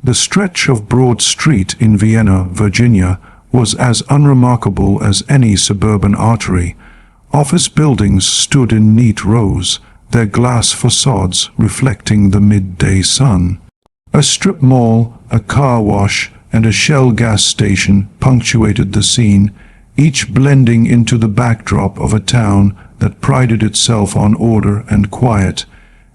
The stretch of Broad Street in Vienna, Virginia, was as unremarkable as any suburban artery. Office buildings stood in neat rows, their glass facades reflecting the midday sun. A strip mall, a car wash, and a Shell gas station punctuated the scene, each blending into the backdrop of a town that prided itself on order and quiet.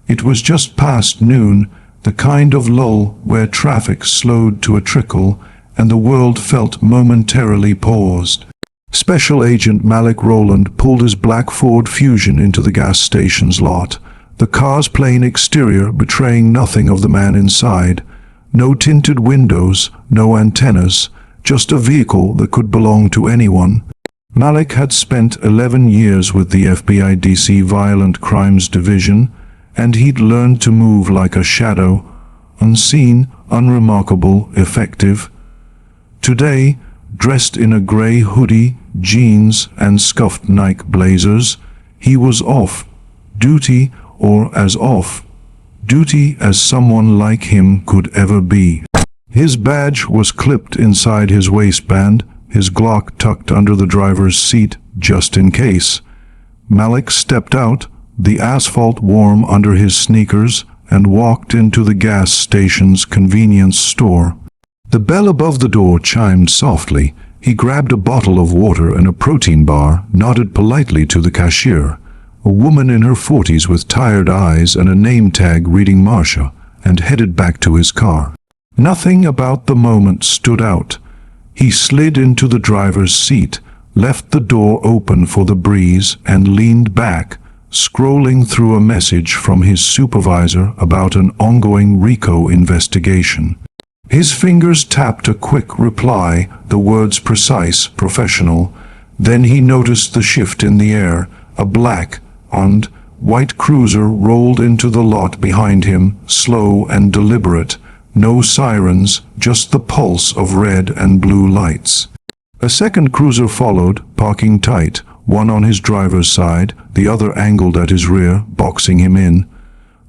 It was just past noon, the kind of lull where traffic slowed to a trickle and the world felt momentarily paused. Special Agent Malik Rowland pulled his black Ford Fusion into the gas station's lot, the car's plain exterior betraying nothing of the man inside. No tinted windows, no antennas, just a vehicle that could belong to anyone. Malik had spent 11 years with the FBI DC Violent Crimes Division, and he'd learned to move like a shadow, unseen, unremarkable, effective. Today, dressed in a gray hoodie, jeans, and scuffed Nike blazers, he was off duty, or as off duty as someone like him could ever be. His badge was clipped inside his waistband, his Glock tucked under the driver's seat just in case. Malik stepped out, the asphalt warm under his sneakers, and walked into the gas station's convenience store. The bell above the door chimed softly. He grabbed a bottle of water and a protein bar, nodded politely to the cashier, a woman in her 40s with tired eyes and a name tag reading Marcia, and headed back to his car. Nothing about the moment stood out. He slid into the driver's seat, left the door open for the breeze, and leaned back, scrolling through a message from his supervisor about an ongoing RICO investigation. His fingers tapped a quick reply, the words precise, professional. Then he noticed the shift in the air. A black and white cruiser rolled into the lot behind him, slow and deliberate. No sirens, just the pulse of red and blue lights. A second cruiser followed, parking tight, one on his driver's side, the other angled at his rear, boxing him in.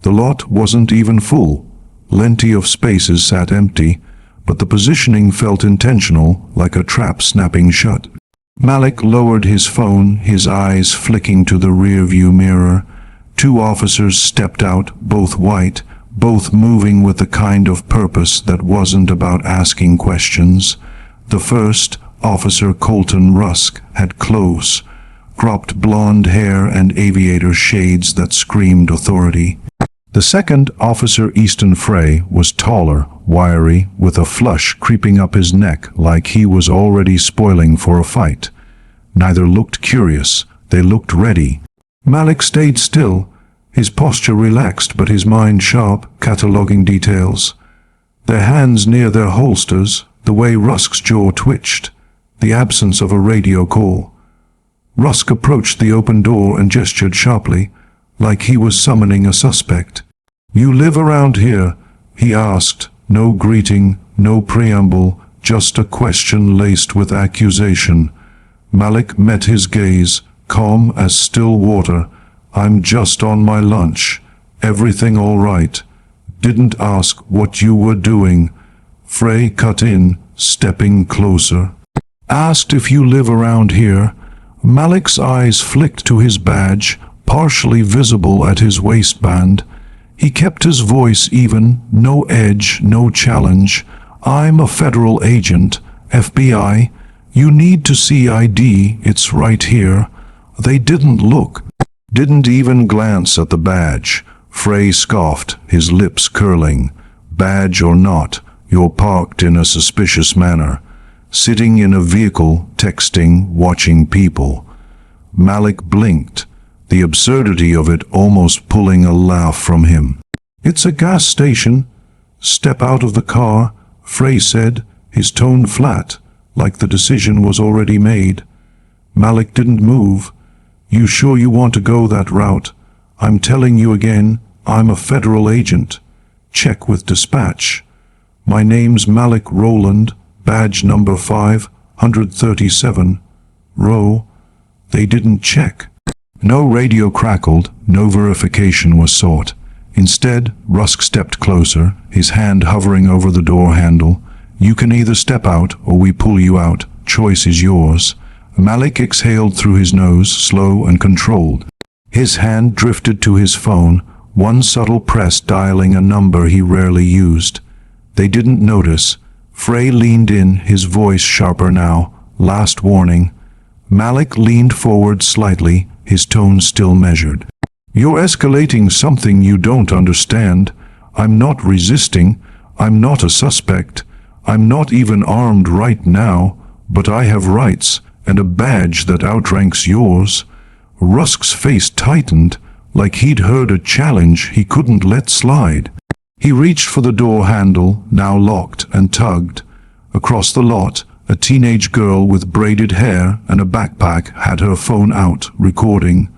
The lot wasn't even full. Plenty of spaces sat empty, but the positioning felt intentional, like a trap snapping shut. Malik lowered his phone, his eyes flicking to the rear-view mirror. Two officers stepped out, both white, both moving with the kind of purpose that wasn't about asking questions. The first, Officer Colton Rusk, had close, cropped blonde hair and aviator shades that screamed authority. The second, Officer Easton Frey, was taller, wiry, with a flush creeping up his neck like he was already spoiling for a fight. Neither looked curious, they looked ready. Malik stayed still, his posture relaxed but his mind sharp, cataloging details. Their hands near their holsters, the way Rusk's jaw twitched, the absence of a radio call. Rusk approached the open door and gestured sharply, like he was summoning a suspect. "You live around here?" he asked. No greeting, no preamble, just a question laced with accusation. Malik met his gaze, calm as still water. "I'm just on my lunch. Everything all right? Didn't ask what you were doing." Frey cut in, stepping closer. "Asked if you live around here." Malik's eyes flicked to his badge, partially visible at his waistband. He kept his voice even, no edge, no challenge. "I'm a federal agent, FBI. You need to see ID, it's right here." They didn't look, didn't even glance at the badge. Frey scoffed, his lips curling. "Badge or not, you're parked in a suspicious manner. Sitting in a vehicle, texting, watching people." Malik blinked, the absurdity of it almost pulling a laugh from him. "It's a gas station." "Step out of the car," Frey said, his tone flat, like the decision was already made. Malik didn't move. "You sure you want to go that route? I'm telling you again, I'm a federal agent. Check with dispatch. My name's Malik Rowland, badge number 537. Row." They didn't check. No radio crackled, no verification was sought. Instead, Rusk stepped closer, his hand hovering over the door handle. "You can either step out or we pull you out. Choice is yours." Malik exhaled through his nose, slow and controlled. His hand drifted to his phone, one subtle press dialing a number he rarely used. They didn't notice. Frey leaned in, his voice sharper now. "Last warning." Malik leaned forward slightly, his tone still measured. "You're escalating something you don't understand. I'm not resisting. I'm not a suspect. I'm not even armed right now, but I have rights and a badge that outranks yours." Rusk's face tightened, like he'd heard a challenge he couldn't let slide. He reached for the door handle, now locked, and tugged. Across the lot, a teenage girl with braided hair and a backpack had her phone out, recording.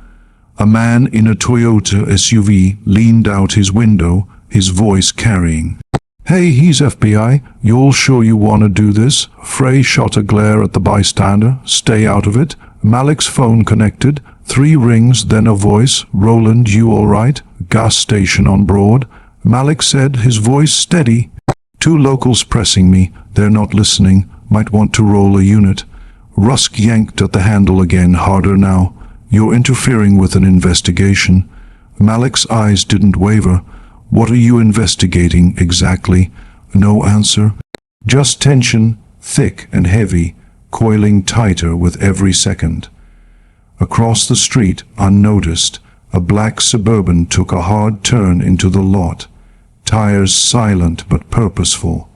A man in a Toyota SUV leaned out his window, his voice carrying. "Hey, he's FBI. You all sure you want to do this?" Frey shot a glare at the bystander. "Stay out of it." Malik's phone connected. 3 rings, then a voice. "Rowland, you all right? Gas station on Broad." Malik said, his voice steady. "2 locals pressing me. They're not listening. Might want to roll a unit." Rusk yanked at the handle again, harder now. "You're interfering with an investigation." Malik's eyes didn't waver. "What are you investigating exactly?" No answer. Just tension, thick and heavy, coiling tighter with every second. Across the street, unnoticed, a black Suburban took a hard turn into the lot, tires silent but purposeful.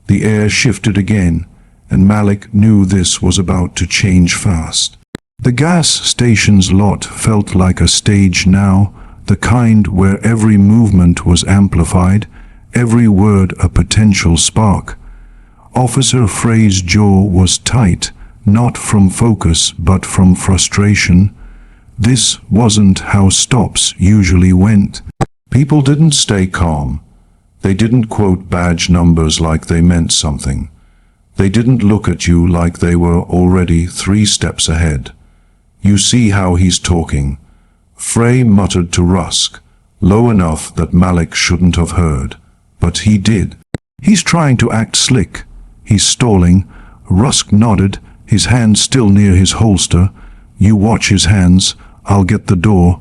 The air shifted again, and Malik knew this was about to change fast. The gas station's lot felt like a stage now, the kind where every movement was amplified, every word a potential spark. Officer Frey's jaw was tight, not from focus but from frustration. This wasn't how stops usually went. People didn't stay calm. They didn't quote badge numbers like they meant something. They didn't look at you like they were already 3 steps ahead. "You see how he's talking," Frey muttered to Rusk, low enough that Malik shouldn't have heard. But he did. "He's trying to act slick. He's stalling." Rusk nodded, his hand still near his holster. "You watch his hands. I'll get the door."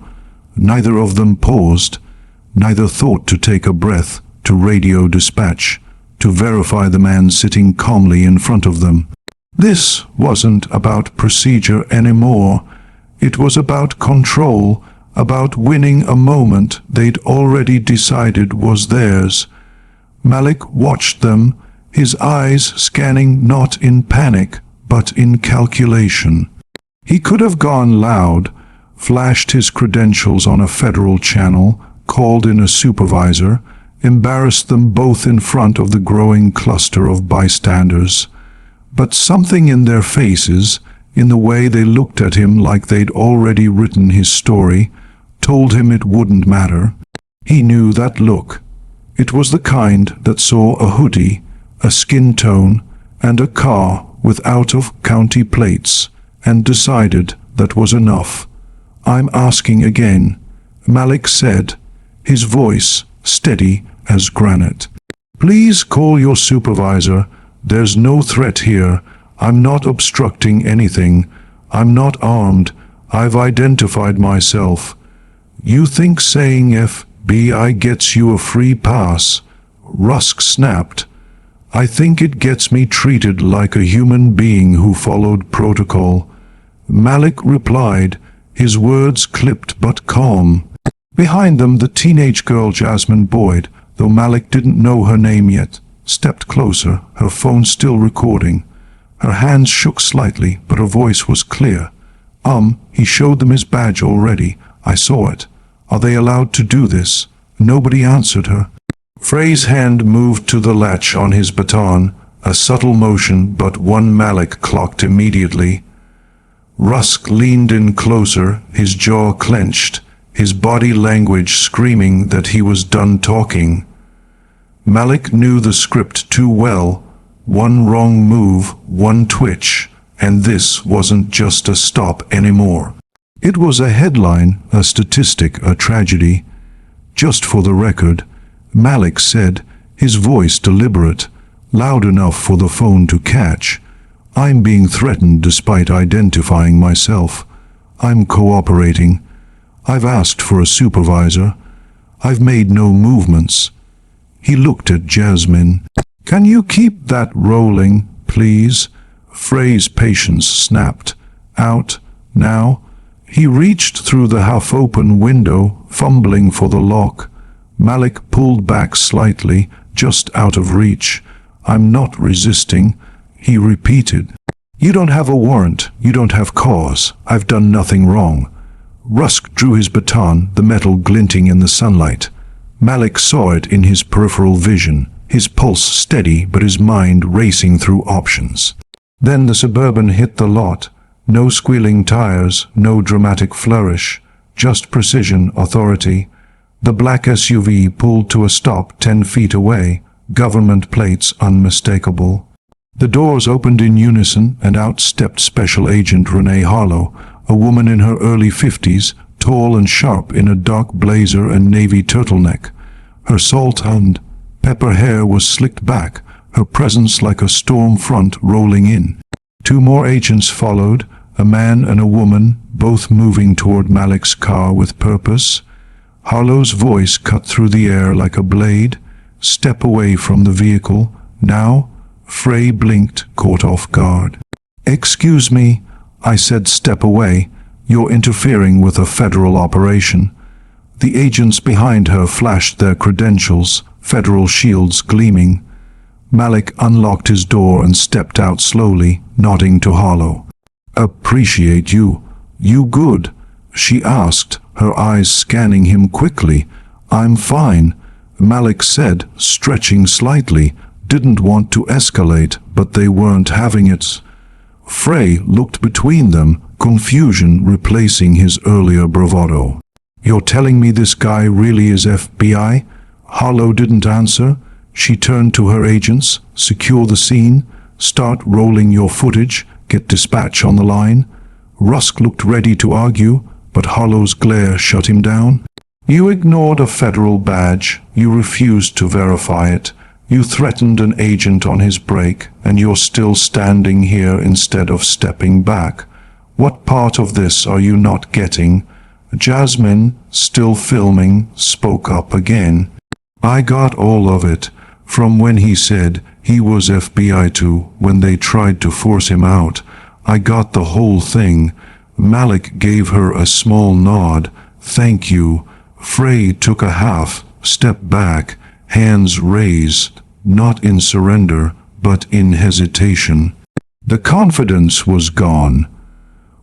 Neither of them paused. Neither thought to take a breath, to radio dispatch, to verify the man sitting calmly in front of them. This wasn't about procedure anymore. It was about control, about winning a moment they'd already decided was theirs. Malik watched them, his eyes scanning not in panic, but in calculation. He could have gone loud, flashed his credentials on a federal channel, called in a supervisor, embarrassed them both in front of the growing cluster of bystanders. But something in their faces, in the way they looked at him like they'd already written his story, told him it wouldn't matter. He knew that look. It was the kind that saw a hoodie, a skin tone, and a car with out-of-county plates, and decided that was enough. "I'm asking again," Malik said, his voice steady as granite. "Please call your supervisor. There's no threat here. I'm not obstructing anything. I'm not armed. I've identified myself." "You think saying FBI gets you a free pass?" Rusk snapped. "I think it gets me treated like a human being who followed protocol." Malik replied, his words clipped but calm. Behind them, the teenage girl Jasmine Boyd, though Malik didn't know her name yet, stepped closer, her phone still recording. Her hands shook slightly, but her voice was clear. He showed them his badge already. I saw it. Are they allowed to do this?" Nobody answered her. Frey's hand moved to the latch on his baton, a subtle motion, but one Malik clocked immediately. Rusk leaned in closer, his jaw clenched, his body language screaming that he was done talking. Malik knew the script too well. One wrong move, one twitch, and this wasn't just a stop anymore. It was a headline, a statistic, a tragedy. "Just for the record," Malik said, his voice deliberate, loud enough for the phone to catch. "I'm being threatened despite identifying myself. I'm cooperating. I've asked for a supervisor. I've made no movements." He looked at Jasmine. "Can you keep that rolling, please?" Frey's patience snapped. "Out, now." He reached through the half-open window, fumbling for the lock. Malik pulled back slightly, just out of reach. "I'm not resisting," he repeated. "You don't have a warrant. You don't have cause. I've done nothing wrong." Rusk drew his baton, the metal glinting in the sunlight. Malik saw it in his peripheral vision, his pulse steady but his mind racing through options. Then the Suburban hit the lot. No squealing tires, no dramatic flourish, just precision, authority. The black SUV pulled to a stop 10 feet away, government plates unmistakable. The doors opened in unison and out stepped Special Agent Renee Harlow, a woman in her early 50s, tall and sharp in a dark blazer and navy turtleneck. Her salt and pepper hair was slicked back, her presence like a storm front rolling in. 2 more agents followed, a man and a woman, both moving toward Malik's car with purpose. Harlow's voice cut through the air like a blade. "Step away from the vehicle, now." Frey blinked, caught off guard. "Excuse me," I said, "step away. You're interfering with a federal operation." The agents behind her flashed their credentials, federal shields gleaming. Malik unlocked his door and stepped out slowly, nodding to Harlow. "Appreciate you. You good?" she asked, her eyes scanning him quickly. "I'm fine," Malik said, stretching slightly. Didn't want to escalate, but they weren't having it. Frey looked between them, confusion replacing his earlier bravado. "You're telling me this guy really is FBI?" Harlow didn't answer. She turned to her agents. "Secure the scene. Start rolling your footage. Get dispatch on the line." Rusk looked ready to argue, but Harlow's glare shut him down. "You ignored a federal badge. You refused to verify it. You threatened an agent on his break, and you're still standing here instead of stepping back. What part of this are you not getting?" Jasmine, still filming, spoke up again. "I got all of it. From when he said he was FBI to when they tried to force him out. I got the whole thing." Malik gave her a small nod. "Thank you." Frey took a half step back, hands raised, not in surrender, but in hesitation. The confidence was gone.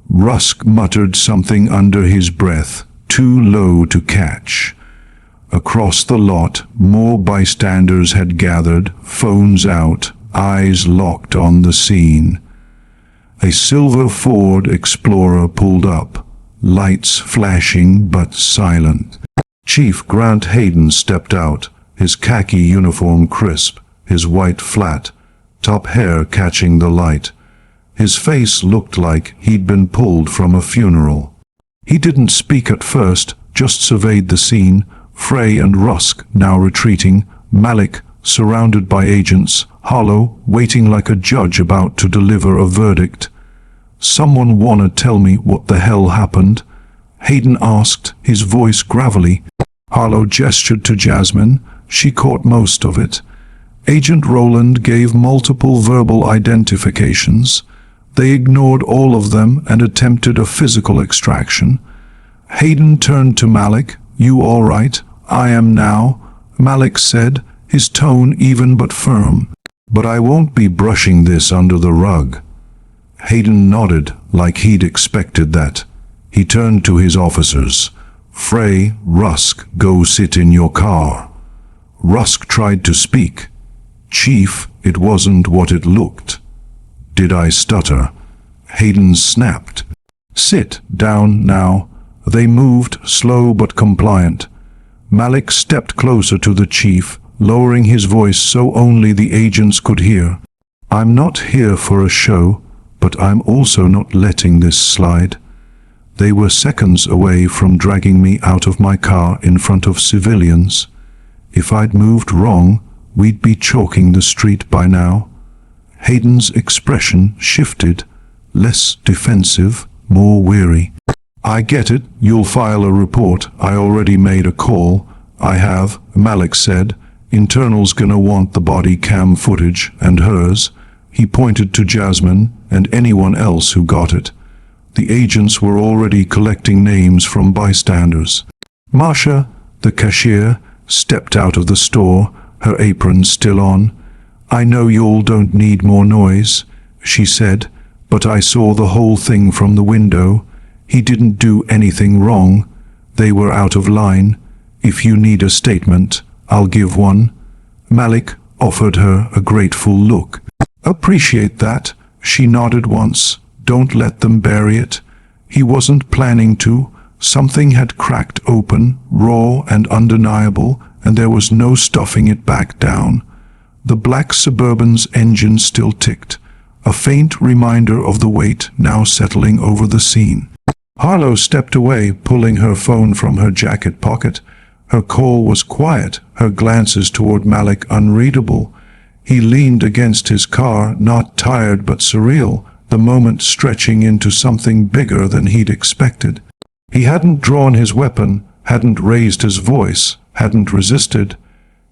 Rusk muttered something under his breath, too low to catch. Across the lot, more bystanders had gathered, phones out, eyes locked on the scene. A silver Ford Explorer pulled up, lights flashing but silent. Chief Grant Hayden stepped out, his khaki uniform crisp, his white flat, top hair catching the light. His face looked like he'd been pulled from a funeral. He didn't speak at first, just surveyed the scene. Frey and Rusk now retreating, Malik surrounded by agents, Harlow waiting like a judge about to deliver a verdict. "Someone wanna tell me what the hell happened?" Hayden asked, his voice gravelly. Harlow gestured to Jasmine. She caught most of it. Agent Rowland gave multiple verbal identifications. They ignored all of them and attempted a physical extraction. Hayden turned to Malik. "You all right?" "I am now," Malik said, his tone even but firm. "But I won't be brushing this under the rug." Hayden nodded, like he'd expected that. He turned to his officers. "Frey, Rusk, go sit in your car." Rusk tried to speak. "Chief, it wasn't what it looked." "Did I stutter?" Hayden snapped. "Sit down now." They moved, slow but compliant. Malik stepped closer to the chief, lowering his voice so only the agents could hear. "I'm not here for a show, but I'm also not letting this slide." They were seconds away from dragging me out of my car in front of civilians. If I'd moved wrong, we'd be chalking the street by now. Hayden's expression shifted, less defensive, more weary. I get it, you'll file a report. I already made a call. I have, Malik said. Internal's gonna want the body cam footage, and hers. He pointed to Jasmine and anyone else who got it. The agents were already collecting names from bystanders. Marcia, the cashier, stepped out of the store, her apron still on. I know y'all don't need more noise, she said, but I saw the whole thing from the window. He didn't do anything wrong. They were out of line. If you need a statement, I'll give one. Malik offered her a grateful look. Appreciate that, she nodded once. Don't let them bury it. He wasn't planning to. Something had cracked open, raw and undeniable, and there was no stuffing it back down. The black Suburban's engine still ticked, a faint reminder of the weight now settling over the scene. Harlow stepped away, pulling her phone from her jacket pocket. Her call was quiet, her glances toward Malik unreadable. He leaned against his car, not tired but surreal, the moment stretching into something bigger than he'd expected. He hadn't drawn his weapon, hadn't raised his voice, hadn't resisted.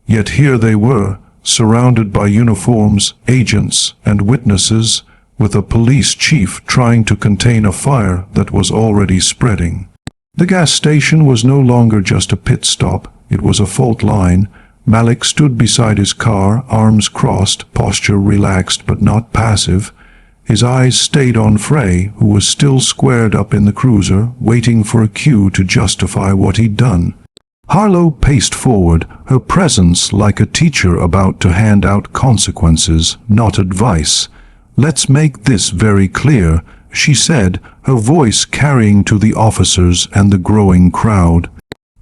Yet here they were, surrounded by uniforms, agents, and witnesses, with a police chief trying to contain a fire that was already spreading. The gas station was no longer just a pit stop, it was a fault line. Malik stood beside his car, arms crossed, posture relaxed but not passive. His eyes stayed on Frey, who was still squared up in the cruiser, waiting for a cue to justify what he'd done. Harlow paced forward, her presence like a teacher about to hand out consequences, not advice. Let's make this very clear, she said, her voice carrying to the officers and the growing crowd.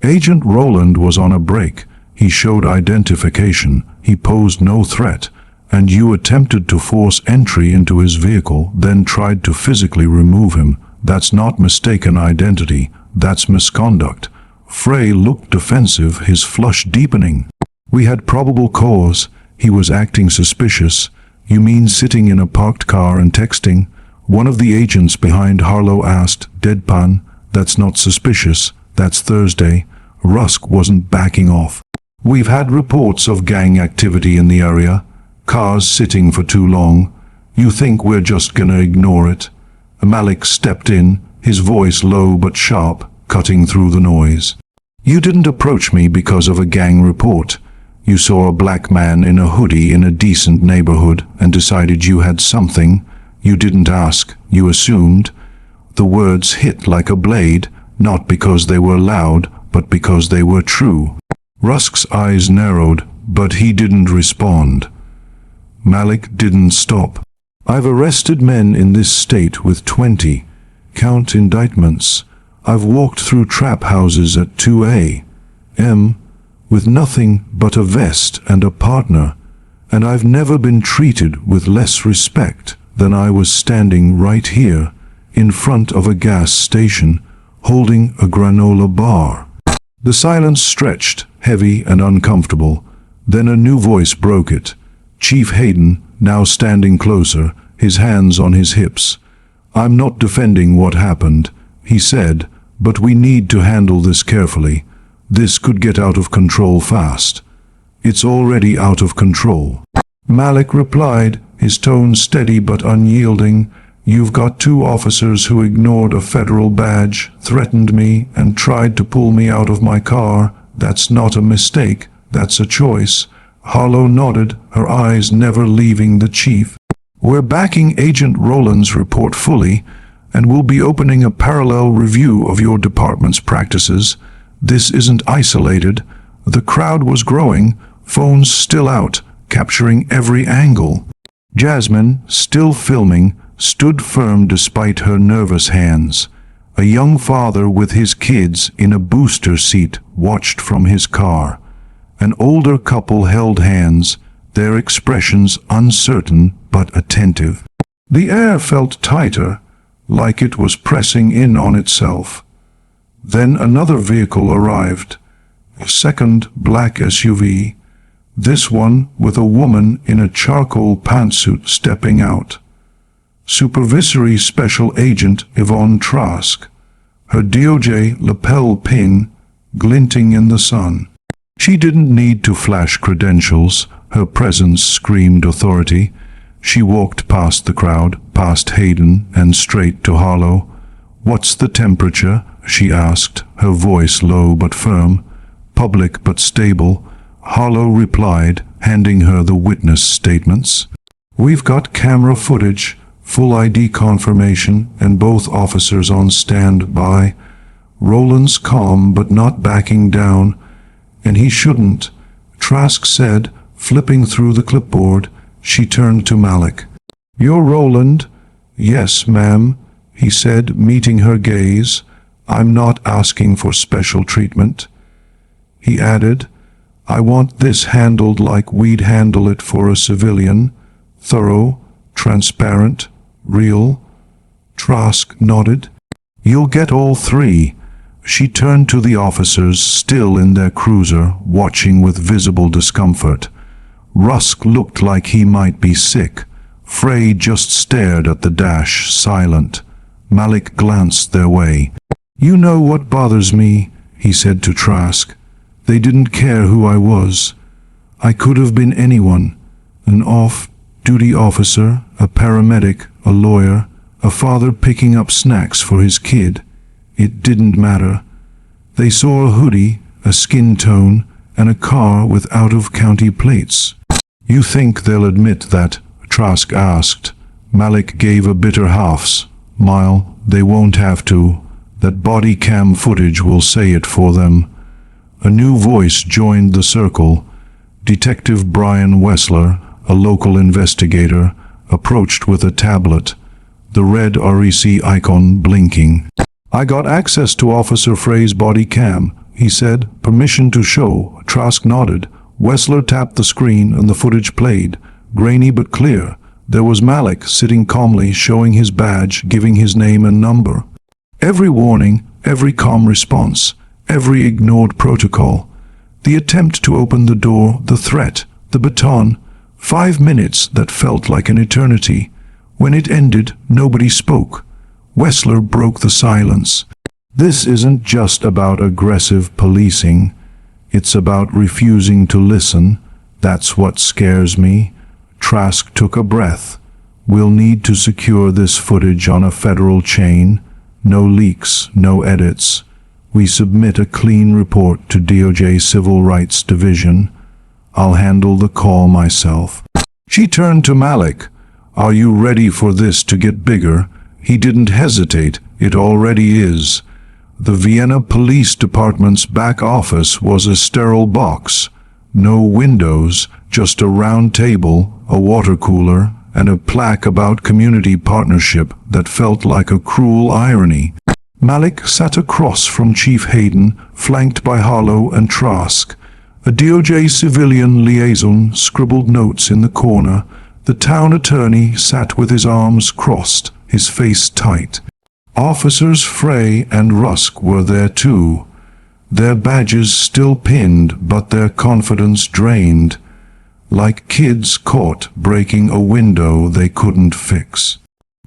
Agent Rowland was on a break. He showed identification. He posed no threat. And you attempted to force entry into his vehicle, then tried to physically remove him. That's not mistaken identity. That's misconduct. Frey looked defensive, his flush deepening. We had probable cause. He was acting suspicious. You mean sitting in a parked car and texting? One of the agents behind Harlow asked, deadpan. That's not suspicious. That's Thursday. Rusk wasn't backing off. We've had reports of gang activity in the area. Cars sitting for too long. You think we're just gonna ignore it? Malik stepped in, his voice low but sharp, cutting through the noise. You didn't approach me because of a gang report. You saw a black man in a hoodie in a decent neighborhood and decided you had something. You didn't ask, you assumed. The words hit like a blade, not because they were loud, but because they were true. Rusk's eyes narrowed, but he didn't respond. Malik didn't stop. I've arrested men in this state with 20. Count indictments. I've walked through trap houses at 2 a.m. with nothing but a vest and a partner, and I've never been treated with less respect than I was standing right here, in front of a gas station, holding a granola bar. The silence stretched, heavy and uncomfortable. Then a new voice broke it. Chief Hayden, now standing closer, his hands on his hips. I'm not defending what happened, he said, but we need to handle this carefully. This could get out of control fast. It's already out of control. Malik replied, his tone steady but unyielding. You've got 2 officers who ignored a federal badge, threatened me, and tried to pull me out of my car. That's not a mistake, that's a choice. Harlow nodded, her eyes never leaving the chief. We're backing Agent Rowland's report fully, and we'll be opening a parallel review of your department's practices. This isn't isolated. The crowd was growing, phones still out, capturing every angle. Jasmine, still filming, stood firm despite her nervous hands. A young father with his kids in a booster seat watched from his car. An older couple held hands, their expressions uncertain but attentive. The air felt tighter. like it was pressing in on itself. Then another vehicle arrived, a second black SUV, this one with a woman in a charcoal pantsuit stepping out. Supervisory Special Agent Yvonne Trask, her DOJ lapel pin glinting in the sun. She didn't need to flash credentials, her presence screamed authority. She walked past the crowd, past Hayden, and straight to Harlow. "What's the temperature?" she asked, her voice low but firm, public but stable. Harlow replied, handing her the witness statements. "We've got camera footage, full ID confirmation, and both officers on standby." Rowland's calm but not backing down. "And he shouldn't," Trask said, flipping through the clipboard. She turned to Malik. "You're Rowland?" "Yes, ma'am," he said, meeting her gaze. "I'm not asking for special treatment." He added, "I want this handled like we'd handle it for a civilian. Thorough, transparent, real." Trask nodded. "You'll get all three." She turned to the officers, still in their cruiser, watching with visible discomfort. Rusk looked like he might be sick. Frey just stared at the dash, silent. Malik glanced their way. "You know what bothers me," he said to Trask. "They didn't care who I was. I could have been anyone. An off-duty officer, a paramedic, a lawyer, a father picking up snacks for his kid. It didn't matter. They saw a hoodie, a skin tone, and a car with out-of-county plates." "You think they'll admit that?" Trask asked. Malik gave a bitter half-smile. "They won't have to. That body cam footage will say it for them." A new voice joined the circle. Detective Brian Wessler, a local investigator, approached with a tablet, the red REC icon blinking. "I got access to Officer Frey's body cam," he said. "Permission to show." Trask nodded. Wessler tapped the screen and the footage played, grainy but clear. There was Malik sitting calmly, showing his badge, giving his name and number. Every warning, every calm response, every ignored protocol. The attempt to open the door, the threat, the baton. 5 minutes that felt like an eternity. When it ended, nobody spoke. Wessler broke the silence. "This isn't just about aggressive policing. It's about refusing to listen. That's what scares me." Trask took a breath. "We'll need to secure this footage on a federal chain. No leaks, no edits. We submit a clean report to DOJ Civil Rights Division. I'll handle the call myself." She turned to Malik. "Are you ready for this to get bigger?" He didn't hesitate. "It already is." The Vienna Police Department's back office was a sterile box. No windows, just a round table, a water cooler, and a plaque about community partnership that felt like a cruel irony. Malik sat across from Chief Hayden, flanked by Harlow and Trask. A DOJ civilian liaison scribbled notes in the corner. The town attorney sat with his arms crossed, his face tight. Officers Frey and Rusk were there too, their badges still pinned but their confidence drained, like kids caught breaking a window they couldn't fix.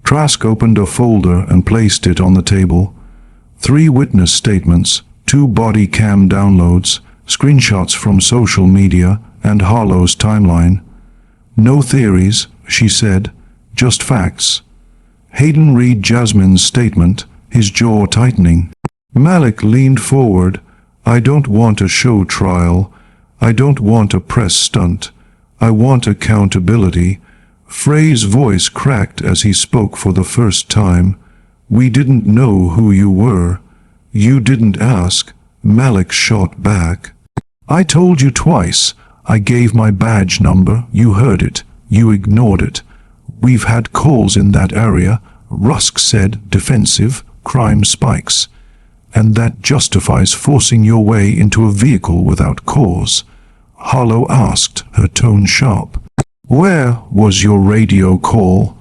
Trask opened a folder and placed it on the table. 3 witness statements, 2 body cam downloads, screenshots from social media, and Harlow's timeline. "No theories," she said, "just facts." Hayden read Jasmine's statement, his jaw tightening. Malik leaned forward. "I don't want a show trial. I don't want a press stunt. I want accountability." Frey's voice cracked as he spoke for the first time. "We didn't know who you were. You didn't ask." Malik shot back. "I told you twice. I gave my badge number. You heard it. You ignored it. We've had calls in that area," Rusk said, defensive. "Crime spikes. And that justifies forcing your way into a vehicle without cause." Harlow asked, her tone sharp. "Where was your radio call?"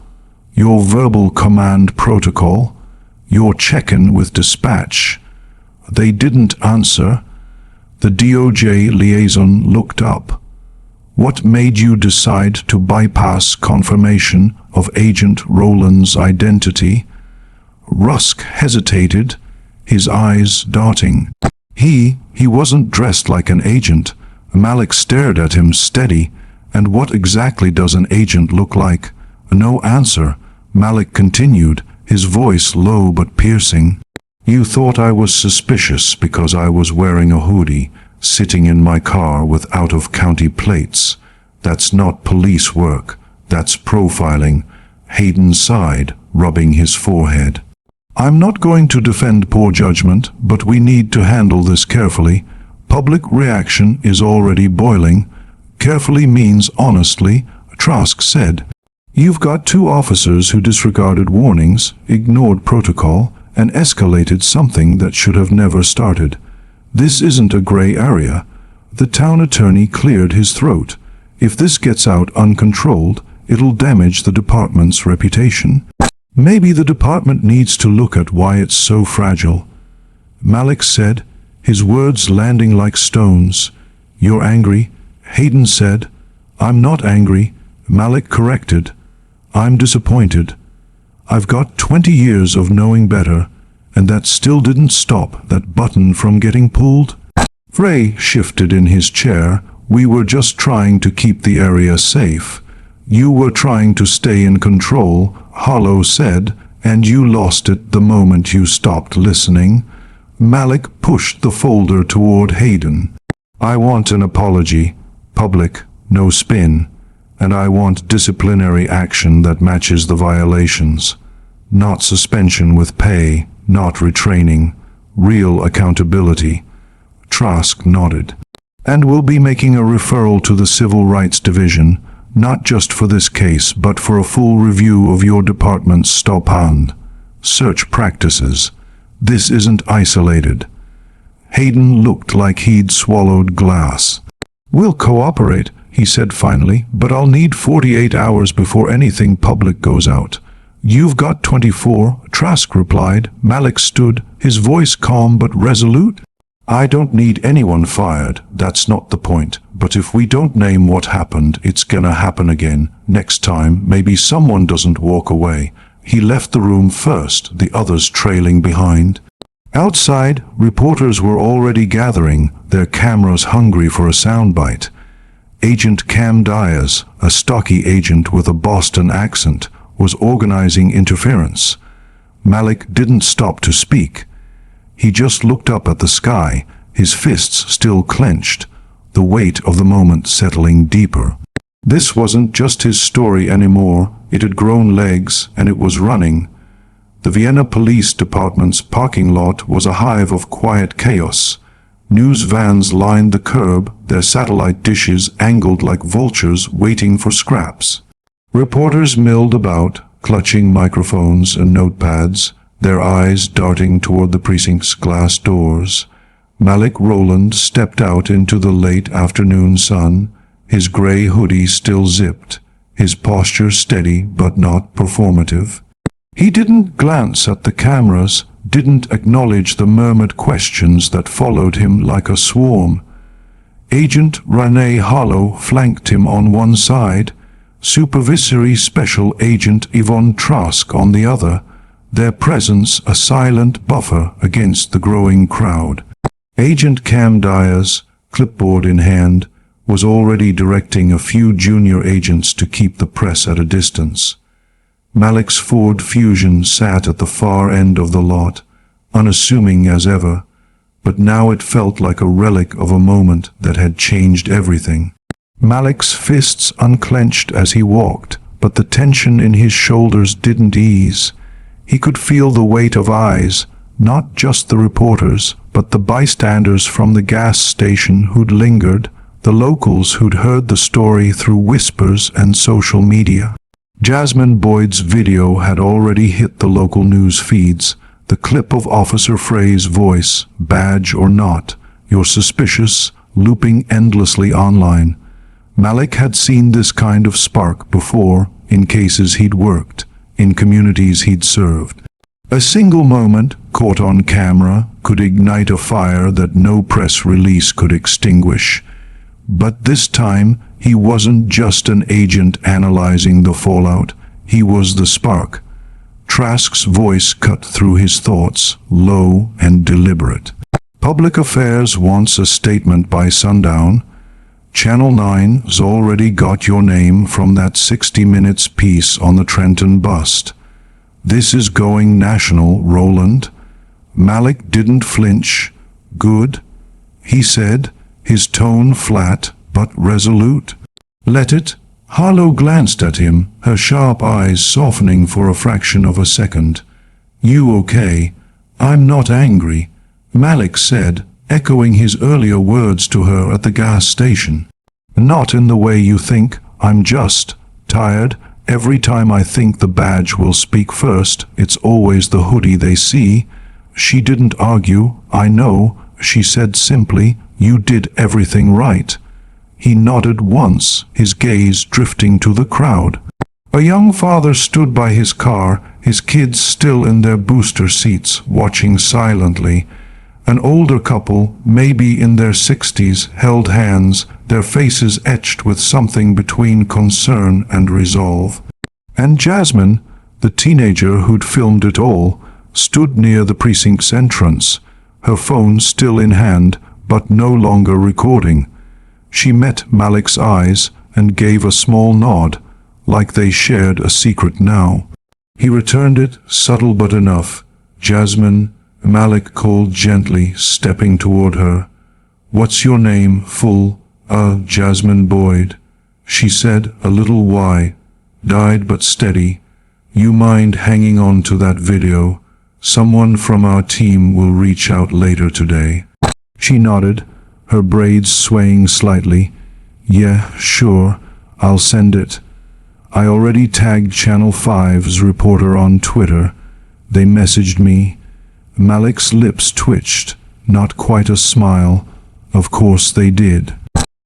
your verbal command protocol, your check-in with dispatch. They didn't answer. The DOJ liaison looked up. What made you decide to bypass confirmation of Agent Rowland's identity? Rusk hesitated, his eyes darting. He wasn't dressed like an agent. Malik stared at him steady. And what exactly does an agent look like? No answer. Malik continued, his voice low but piercing. You thought I was suspicious because I was wearing a hoodie, sitting in my car with out-of-county plates. That's not police work. That's profiling. Hayden sighed, rubbing his forehead. I'm not going to defend poor judgment, but we need to handle this carefully. Public reaction is already boiling. Carefully means honestly, Trask said. You've got two officers who disregarded warnings, ignored protocol, and escalated something that should have never started. This isn't a gray area. The town attorney cleared his throat. If this gets out uncontrolled, it'll damage the department's reputation. Maybe the department needs to look at why it's so fragile. Malik said, his words landing like stones. You're angry? Hayden said. I'm not angry. Malik corrected. I'm disappointed. I've got 20 years of knowing better, and that still didn't stop that button from getting pulled. Frey shifted in his chair. We were just trying to keep the area safe. You were trying to stay in control, Hollow said, and you lost it the moment you stopped listening. Malik pushed the folder toward Hayden. I want an apology. Public, no spin. And I want disciplinary action that matches the violations. Not suspension with pay, not retraining. Real accountability. Trask nodded. And we'll be making a referral to the Civil Rights Division, not just for this case, but for a full review of your department's stop-hand search practices. This isn't isolated. Hayden looked like he'd swallowed glass. We'll cooperate, he said finally, but I'll need 48 hours before anything public goes out. You've got 24, Trask replied. Malik stood, his voice calm but resolute. I don't need anyone fired, that's not the point. But if we don't name what happened, it's gonna happen again. Next time, maybe someone doesn't walk away. He left the room first, the others trailing behind. Outside, reporters were already gathering, their cameras hungry for a soundbite. Agent Cam Dyers, a stocky agent with a Boston accent, was organizing interference. Malik didn't stop to speak. He just looked up at the sky, his fists still clenched, the weight of the moment settling deeper. This wasn't just his story anymore, it had grown legs and it was running. The Vienna Police Department's parking lot was a hive of quiet chaos. News vans lined the curb, their satellite dishes angled like vultures waiting for scraps. Reporters milled about, clutching microphones and notepads, their eyes darting toward the precinct's glass doors. Malik Rowland stepped out into the late afternoon sun, his gray hoodie still zipped, his posture steady but not performative. He didn't glance at the cameras, didn't acknowledge the murmured questions that followed him like a swarm. Agent Renee Hollow flanked him on one side, Supervisory Special Agent Yvonne Trask on the other, their presence a silent buffer against the growing crowd. Agent Cam Dyers, clipboard in hand, was already directing a few junior agents to keep the press at a distance. Malik's Ford Fusion sat at the far end of the lot, unassuming as ever, but now it felt like a relic of a moment that had changed everything. Malik's fists unclenched as he walked, but the tension in his shoulders didn't ease. He could feel the weight of eyes, not just the reporters, but the bystanders from the gas station who'd lingered, the locals who'd heard the story through whispers and social media. Jasmine Boyd's video had already hit the local news feeds, the clip of Officer Frey's voice, badge or not, "You're suspicious," looping endlessly online. Malik had seen this kind of spark before in cases he'd worked. in communities he'd served. A single moment, caught on camera, could ignite a fire that no press release could extinguish. But this time, he wasn't just an agent analyzing the fallout. He was the spark. Trask's voice cut through his thoughts, low and deliberate. Public Affairs wants a statement by sundown. Channel 9's already got your name from that 60 Minutes piece on the Trenton bust. This is going national, Rowland. Malik didn't flinch. Good, he said, his tone flat but resolute. Let it. Harlow glanced at him, her sharp eyes softening for a fraction of a second. You okay? I'm not angry, Malik said, echoing his earlier words to her at the gas station. Not in the way you think. I'm just tired. Every time I think the badge will speak first, it's always the hoodie they see. She didn't argue. I know, she said simply. You did everything right. He nodded once, his gaze drifting to the crowd. A young father stood by his car, his kids still in their booster seats, watching silently. An older couple, maybe in their 60s, held hands, their faces etched with something between concern and resolve. And Jasmine, the teenager who'd filmed it all, stood near the precinct's entrance, her phone still in hand, but no longer recording. She met Malik's eyes and gave a small nod, like they shared a secret now. He returned it, subtle but enough. Jasmine, Malik called gently, stepping toward her. What's your name, full? Jasmine Boyd. She said, a little why, died but steady. You mind hanging on to that video? Someone from our team will reach out later today. She nodded, her braids swaying slightly. Yeah, sure, I'll send it. I already tagged Channel 5's reporter on Twitter. They messaged me. Malik's lips twitched, not quite a smile. Of course they did.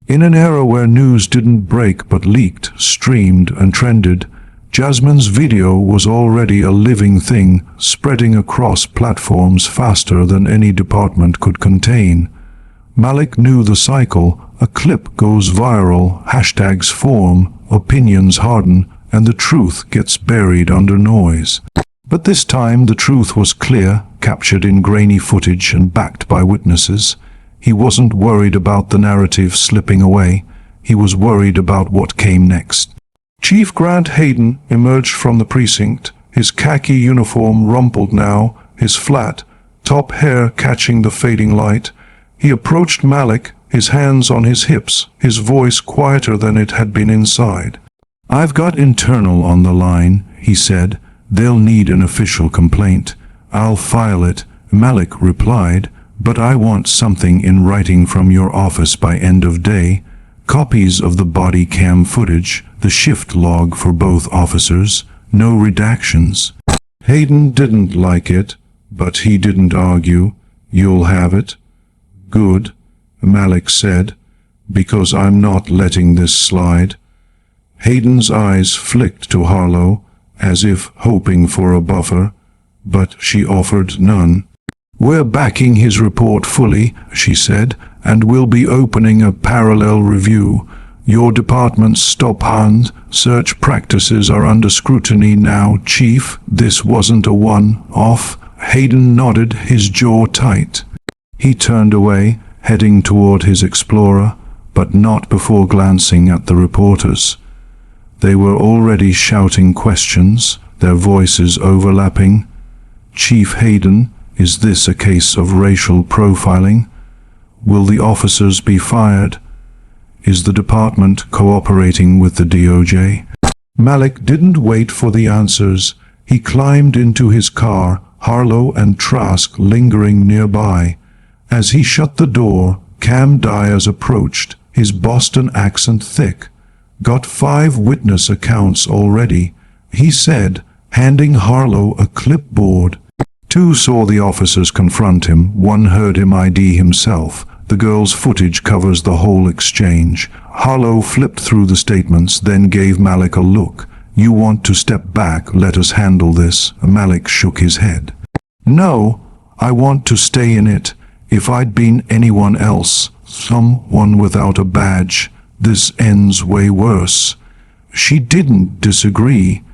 In an era where news didn't break but leaked, streamed, and trended, Jasmine's video was already a living thing, spreading across platforms faster than any department could contain. Malik knew the cycle. A clip goes viral, hashtags form, opinions harden, and the truth gets buried under noise. But this time the truth was clear, captured in grainy footage and backed by witnesses. He wasn't worried about the narrative slipping away. He was worried about what came next. Chief Grant Hayden emerged from the precinct, his khaki uniform rumpled now, his flat, top hair catching the fading light. He approached Malik, his hands on his hips, his voice quieter than it had been inside. I've got internal on the line, he said. They'll need an official complaint. I'll file it, Malik replied, but I want something in writing from your office by end of day. Copies of the body cam footage, the shift log for both officers, no redactions. Hayden didn't like it, but he didn't argue. You'll have it. Good, Malik said, because I'm not letting this slide. Hayden's eyes flicked to Harlow, as if hoping for a buffer, but she offered none. We're backing his report fully, she said, and we'll be opening a parallel review. Your department's stop hand search practices are under scrutiny now, Chief. This wasn't a one-off. Hayden nodded, his jaw tight. He turned away, heading toward his Explorer, but not before glancing at the reporters. They were already shouting questions, their voices overlapping. Chief Hayden, is this a case of racial profiling? Will the officers be fired? Is the department cooperating with the DOJ? Malik didn't wait for the answers. He climbed into his car, Harlow and Trask lingering nearby. As he shut the door, Cam Dyers approached, his Boston accent thick. Got 5 witness accounts already, he said, handing Harlow a clipboard. 2 saw the officers confront him, 1 heard him ID himself. The girl's footage covers the whole exchange. Harlow flipped through the statements, then gave Malik a look. You want to step back, let us handle this. Malik shook his head. No, I want to stay in it. If I'd been anyone else, someone without a badge, this ends way worse. She didn't disagree.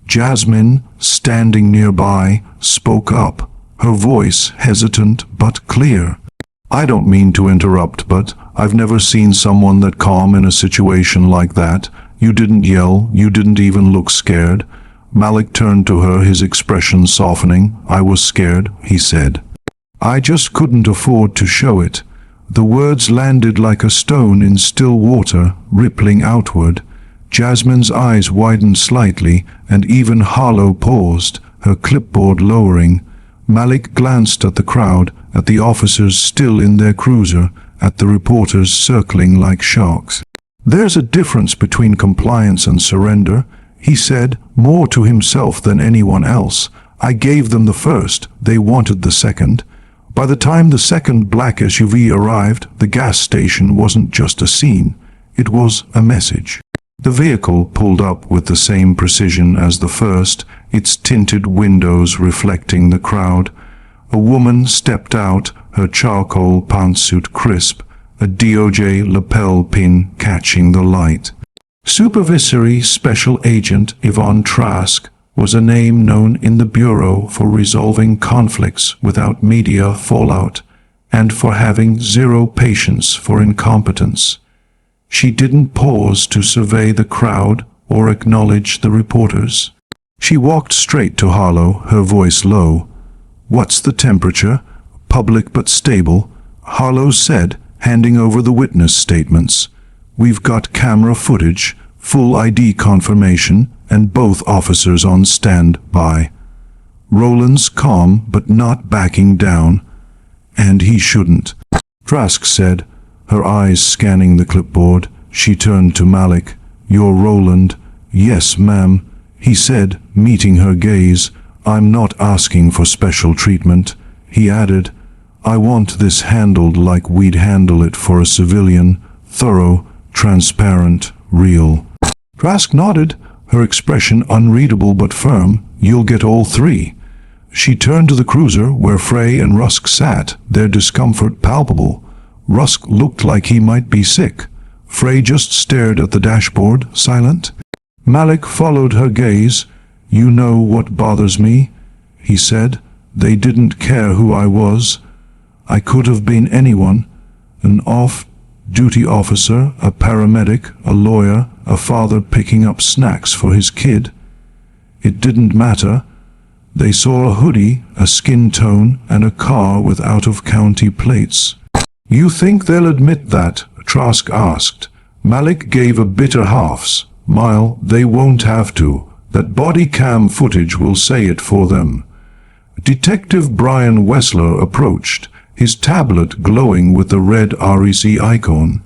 Jasmine, standing nearby, spoke up, her voice hesitant but clear. I don't mean to interrupt, but I've never seen someone that calm in a situation like that. You didn't yell, you didn't even look scared. Malik turned to her, his expression softening. I was scared, he said. I just couldn't afford to show it. The words landed like a stone in still water, rippling outward. Jasmine's eyes widened slightly, and even Harlow paused, her clipboard lowering. Malik glanced at the crowd, at the officers still in their cruiser, at the reporters circling like sharks. There's a difference between compliance and surrender, he said, more to himself than anyone else. I gave them the first, they wanted the second. By the time the second black SUV arrived, the gas station wasn't just a scene, it was a message. The vehicle pulled up with the same precision as the first, its tinted windows reflecting the crowd. A woman stepped out, her charcoal pantsuit crisp, a DOJ lapel pin catching the light. Supervisory Special Agent Yvonne Trask was a name known in the Bureau for resolving conflicts without media fallout and for having zero patience for incompetence. She didn't pause to survey the crowd or acknowledge the reporters. She walked straight to Harlow, her voice low. What's the temperature? Public but stable, Harlow said, handing over the witness statements. We've got camera footage, full ID confirmation, and both officers on standby. Rowland's calm but not backing down. And he shouldn't, Trask said, her eyes scanning the clipboard. She turned to Malik. You're Rowland? Yes, ma'am, he said, meeting her gaze. I'm not asking for special treatment, he added. I want this handled like we'd handle it for a civilian, thorough, transparent, real. Trask nodded, her expression unreadable but firm. You'll get all three. She turned to the cruiser where Frey and Rusk sat, their discomfort palpable. Rusk looked like he might be sick. Frey just stared at the dashboard, silent. Malik followed her gaze. You know what bothers me, he said. They didn't care who I was. I could have been anyone. An off-duty officer, a paramedic, a lawyer, a father picking up snacks for his kid. It didn't matter. They saw a hoodie, a skin tone, and a car with out-of-county plates. You think they'll admit that? Trask asked. Malik gave a bitter half-smile. They won't have to. That body cam footage will say it for them. Detective Brian Wessler approached, his tablet glowing with the red REC icon.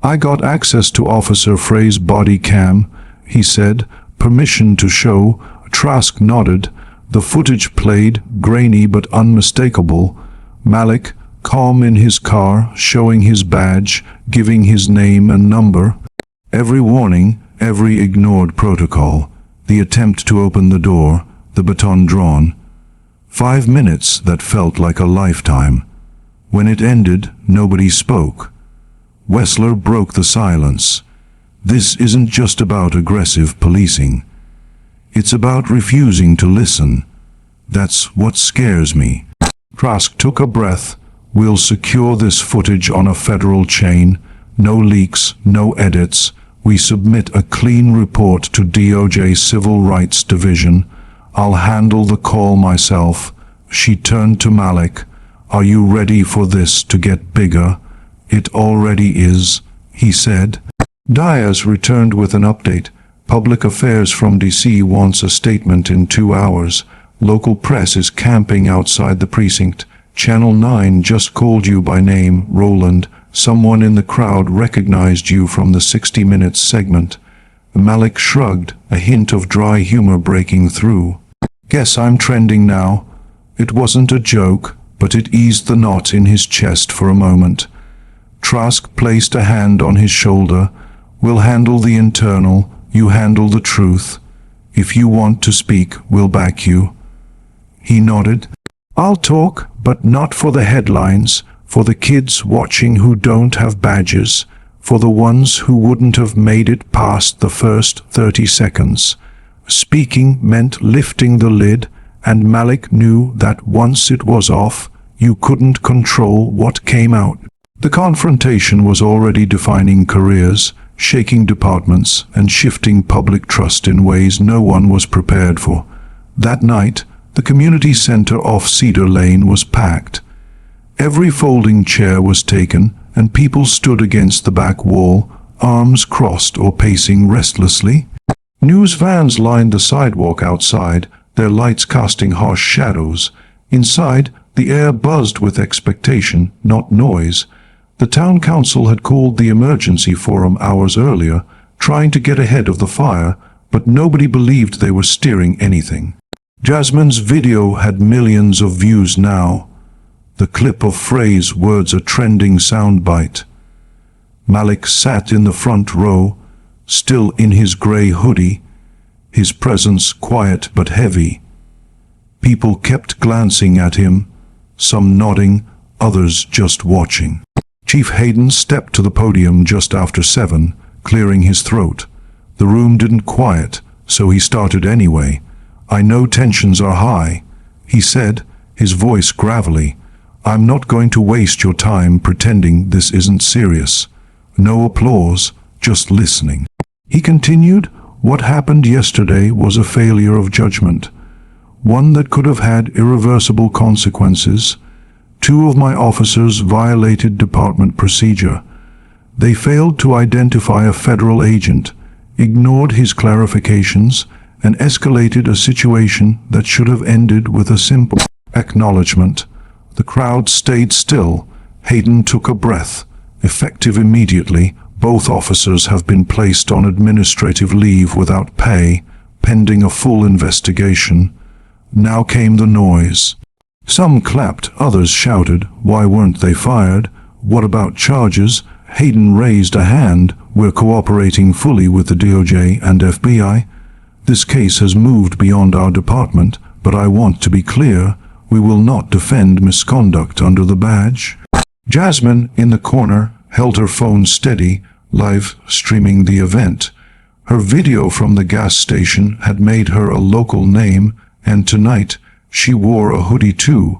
I got access to Officer Frey's body cam, he said. Permission to show. Trask nodded. The footage played, grainy but unmistakable. Malik, calm in his car, showing his badge, giving his name and number. Every warning, every ignored protocol. The attempt to open the door, the baton drawn. 5 minutes that felt like a lifetime. When it ended, nobody spoke. Wessler broke the silence. This isn't just about aggressive policing. It's about refusing to listen. That's what scares me. Trask took a breath. We'll secure this footage on a federal chain. No leaks, no edits. We submit a clean report to DOJ Civil Rights Division. I'll handle the call myself. She turned to Malik. Are you ready for this to get bigger? It already is, he said. Diaz returned with an update. Public Affairs from DC wants a statement in 2 hours. Local press is camping outside the precinct. Channel 9 just called you by name, Rowland. Someone in the crowd recognized you from the 60 Minutes segment. Malik shrugged, a hint of dry humor breaking through. Guess I'm trending now. It wasn't a joke, but it eased the knot in his chest for a moment. Trask placed a hand on his shoulder. We'll handle the internal, you handle the truth. If you want to speak, we'll back you." He nodded. "I'll talk, but not for the headlines, for the kids watching who don't have badges, for the ones who wouldn't have made it past the first 30 seconds. Speaking meant lifting the lid, and Malik knew that once it was off, you couldn't control what came out. The confrontation was already defining careers, shaking departments, and shifting public trust in ways no one was prepared for. That night, the community center off Cedar Lane was packed. Every folding chair was taken, and people stood against the back wall, arms crossed or pacing restlessly. News vans lined the sidewalk outside, their lights casting harsh shadows. Inside, the air buzzed with expectation, not noise. The town council had called the emergency forum hours earlier, trying to get ahead of the fire, but nobody believed they were steering anything. Jasmine's video had millions of views now. The clip of phrase words a trending soundbite. Malik sat in the front row, still in his gray hoodie, his presence quiet but heavy. People kept glancing at him, some nodding, others just watching. Chief Hayden stepped to the podium just after 7, clearing his throat. The room didn't quiet, so he started anyway. "I know tensions are high," he said, his voice gravelly. "I'm not going to waste your time pretending this isn't serious." No applause, just listening. He continued, "What happened yesterday was a failure of judgment, one that could have had irreversible consequences. 2 of my officers violated department procedure. They failed to identify a federal agent, ignored his clarifications, and escalated a situation that should have ended with a simple acknowledgement." The crowd stayed still. Hayden took a breath. "Effective immediately, both officers have been placed on administrative leave without pay, pending a full investigation." Now came the noise. Some clapped, others shouted, "Why weren't they fired? What about charges?" Hayden raised a hand. "We're cooperating fully with the DOJ and FBI. This case has moved beyond our department, but I want to be clear, we will not defend misconduct under the badge." Jasmine, in the corner, held her phone steady, live streaming the event. Her video from the gas station had made her a local name, and tonight she wore a hoodie too.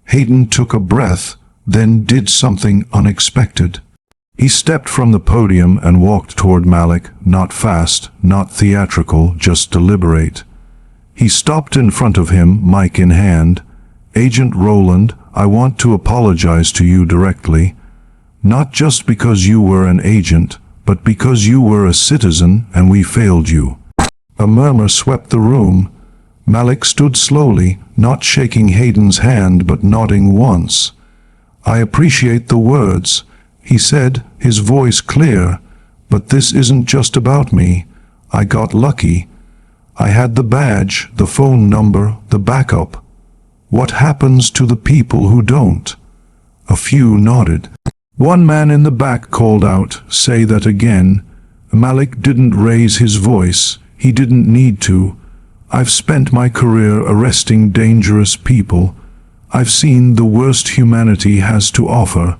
Hayden took a breath, then did something unexpected. He stepped from the podium and walked toward Malik, not fast, not theatrical, just deliberate. He stopped in front of him, mic in hand. "Agent Rowland, I want to apologize to you directly. Not just because you were an agent, but because you were a citizen and we failed you." A murmur swept the room. Malik stood slowly, not shaking Hayden's hand but nodding once. "I appreciate the words," he said, his voice clear, "but this isn't just about me. I got lucky. I had the badge, the phone number, the backup. What happens to the people who don't?" A few nodded. One man in the back called out, "Say that again." Malik didn't raise his voice. He didn't need to. "I've spent my career arresting dangerous people. I've seen the worst humanity has to offer.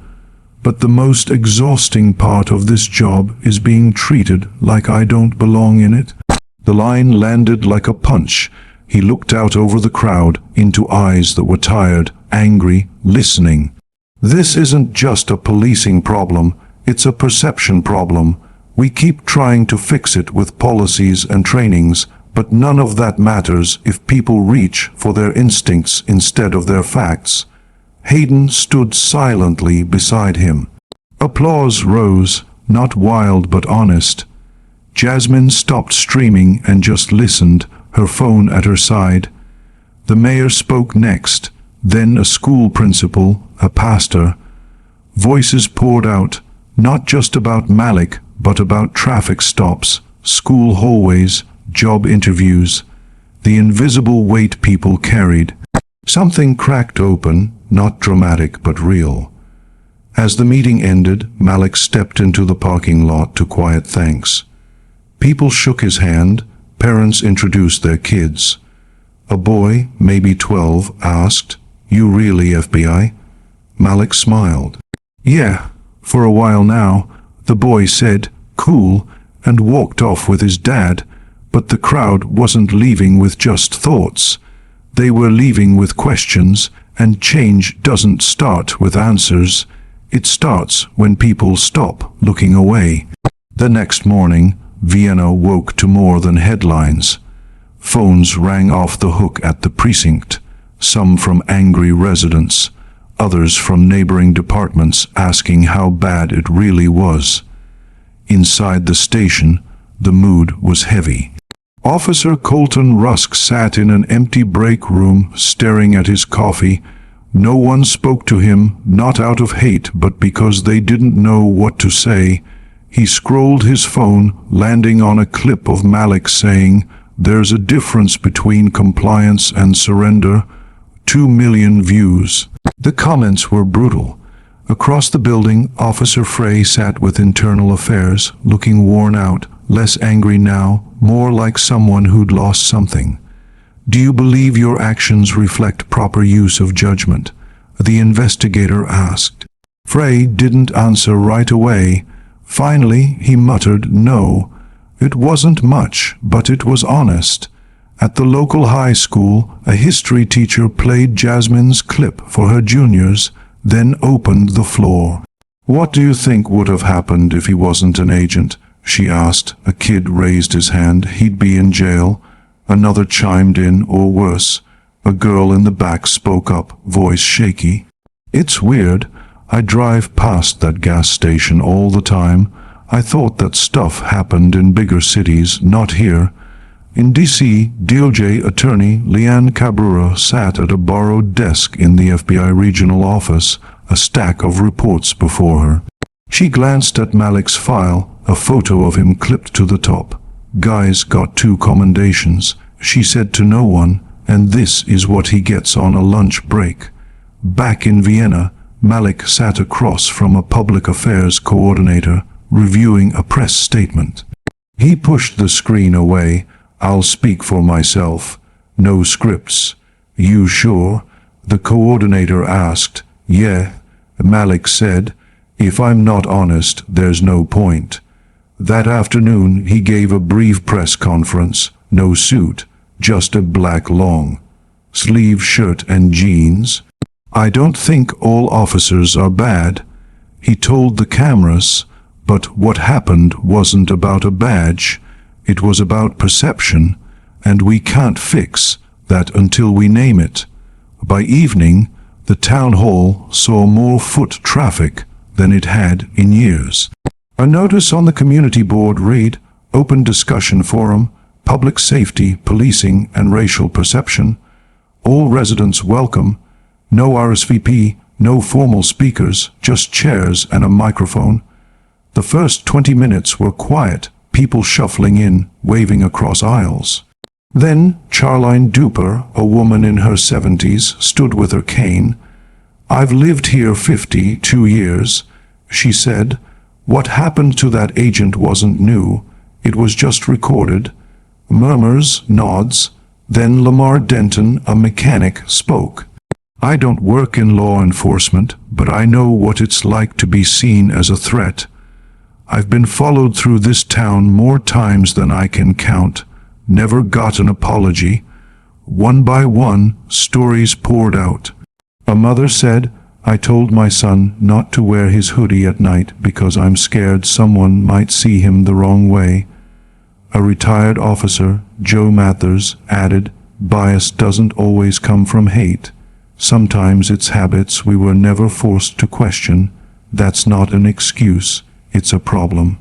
But the most exhausting part of this job is being treated like I don't belong in it." The line landed like a punch. He looked out over the crowd, into eyes that were tired, angry, listening. "This isn't just a policing problem, it's a perception problem. We keep trying to fix it with policies and trainings, but none of that matters if people reach for their instincts instead of their facts." Hayden stood silently beside him. Applause rose, not wild but honest. Jasmine stopped streaming and just listened, her phone at her side. The mayor spoke next, then a school principal, a pastor. Voices poured out, not just about Malik, but about traffic stops, school hallways, job interviews, the invisible weight people carried. Something cracked open, not dramatic but real. As the meeting ended, Malik stepped into the parking lot to quiet thanks. People shook his hand, Parents introduced their kids. A boy, maybe 12, asked, "You really FBI?" Malik smiled. "Yeah, for a while now," the boy said, cool, and walked off with his dad. But the crowd wasn't leaving with just thoughts. They were leaving with questions, and change doesn't start with answers. It starts when people stop looking away. The next morning, Vienna woke to more than headlines. Phones rang off the hook at the precinct, some from angry residents, others from neighboring departments asking how bad it really was. Inside the station, the mood was heavy. Officer Colton Rusk sat in an empty break room, staring at his coffee. No one spoke to him, not out of hate, but because they didn't know what to say. He scrolled his phone, landing on a clip of Malik saying, "There's a difference between compliance and surrender." 2 million views. The comments were brutal. Across the building, Officer Frey sat with internal affairs, looking worn out, less angry now, more like someone who'd lost something. "Do you believe your actions reflect proper use of judgment?" the investigator asked. Frey didn't answer right away. Finally, he muttered no. It wasn't much, but it was honest. At the local high school, a history teacher played Jasmine's clip for her juniors, then opened the floor. "What do you think would have happened if he wasn't an agent?" she asked. A kid raised his hand. "He'd be in jail." Another chimed in, "Or worse." A girl in the back spoke up, voice shaky. "It's weird. I drive past that gas station all the time. I thought that stuff happened in bigger cities, not here." In D.C., DOJ attorney Leanne Cabrera sat at a borrowed desk in the FBI regional office, a stack of reports before her. She glanced at Malik's file, a photo of him clipped to the top. "Guy's got 2 commendations," she said to no one, "and this is what he gets on a lunch break." Back in Vienna, Malik sat across from a public affairs coordinator, reviewing a press statement. He pushed the screen away. "I'll speak for myself. No scripts." "You sure?" the coordinator asked. "Yeah," Malik said. "If I'm not honest, there's no point." That afternoon, he gave a brief press conference. No suit, just a black long sleeve shirt and jeans. "I don't think all officers are bad," he told the cameras, but what happened wasn't about a badge. It was about perception, and we can't fix that until we name it. By evening, the town hall saw more foot traffic than it had in years. A notice on the community board read, "Open Discussion Forum, Public Safety, Policing, and Racial Perception. All residents welcome. No RSVP, no formal speakers, just chairs and a microphone." The first 20 minutes were quiet, people shuffling in, waving across aisles. Then Charline Duper, a woman in her 70s, stood with her cane. "I've lived here 52 years, she said. What happened to that agent wasn't new. It was just recorded. Murmurs, nods. Then Lamar Denton, a mechanic, spoke. "I don't work in law enforcement, but I know what it's like to be seen as a threat. I've been followed through this town more times than I can count. Never got an apology." One by one, stories poured out. A mother said, "I told my son not to wear his hoodie at night because I'm scared someone might see him the wrong way." A retired officer, Joe Mathers, added, "Bias doesn't always come from hate. Sometimes it's habits we were never forced to question. That's not an excuse, it's a problem."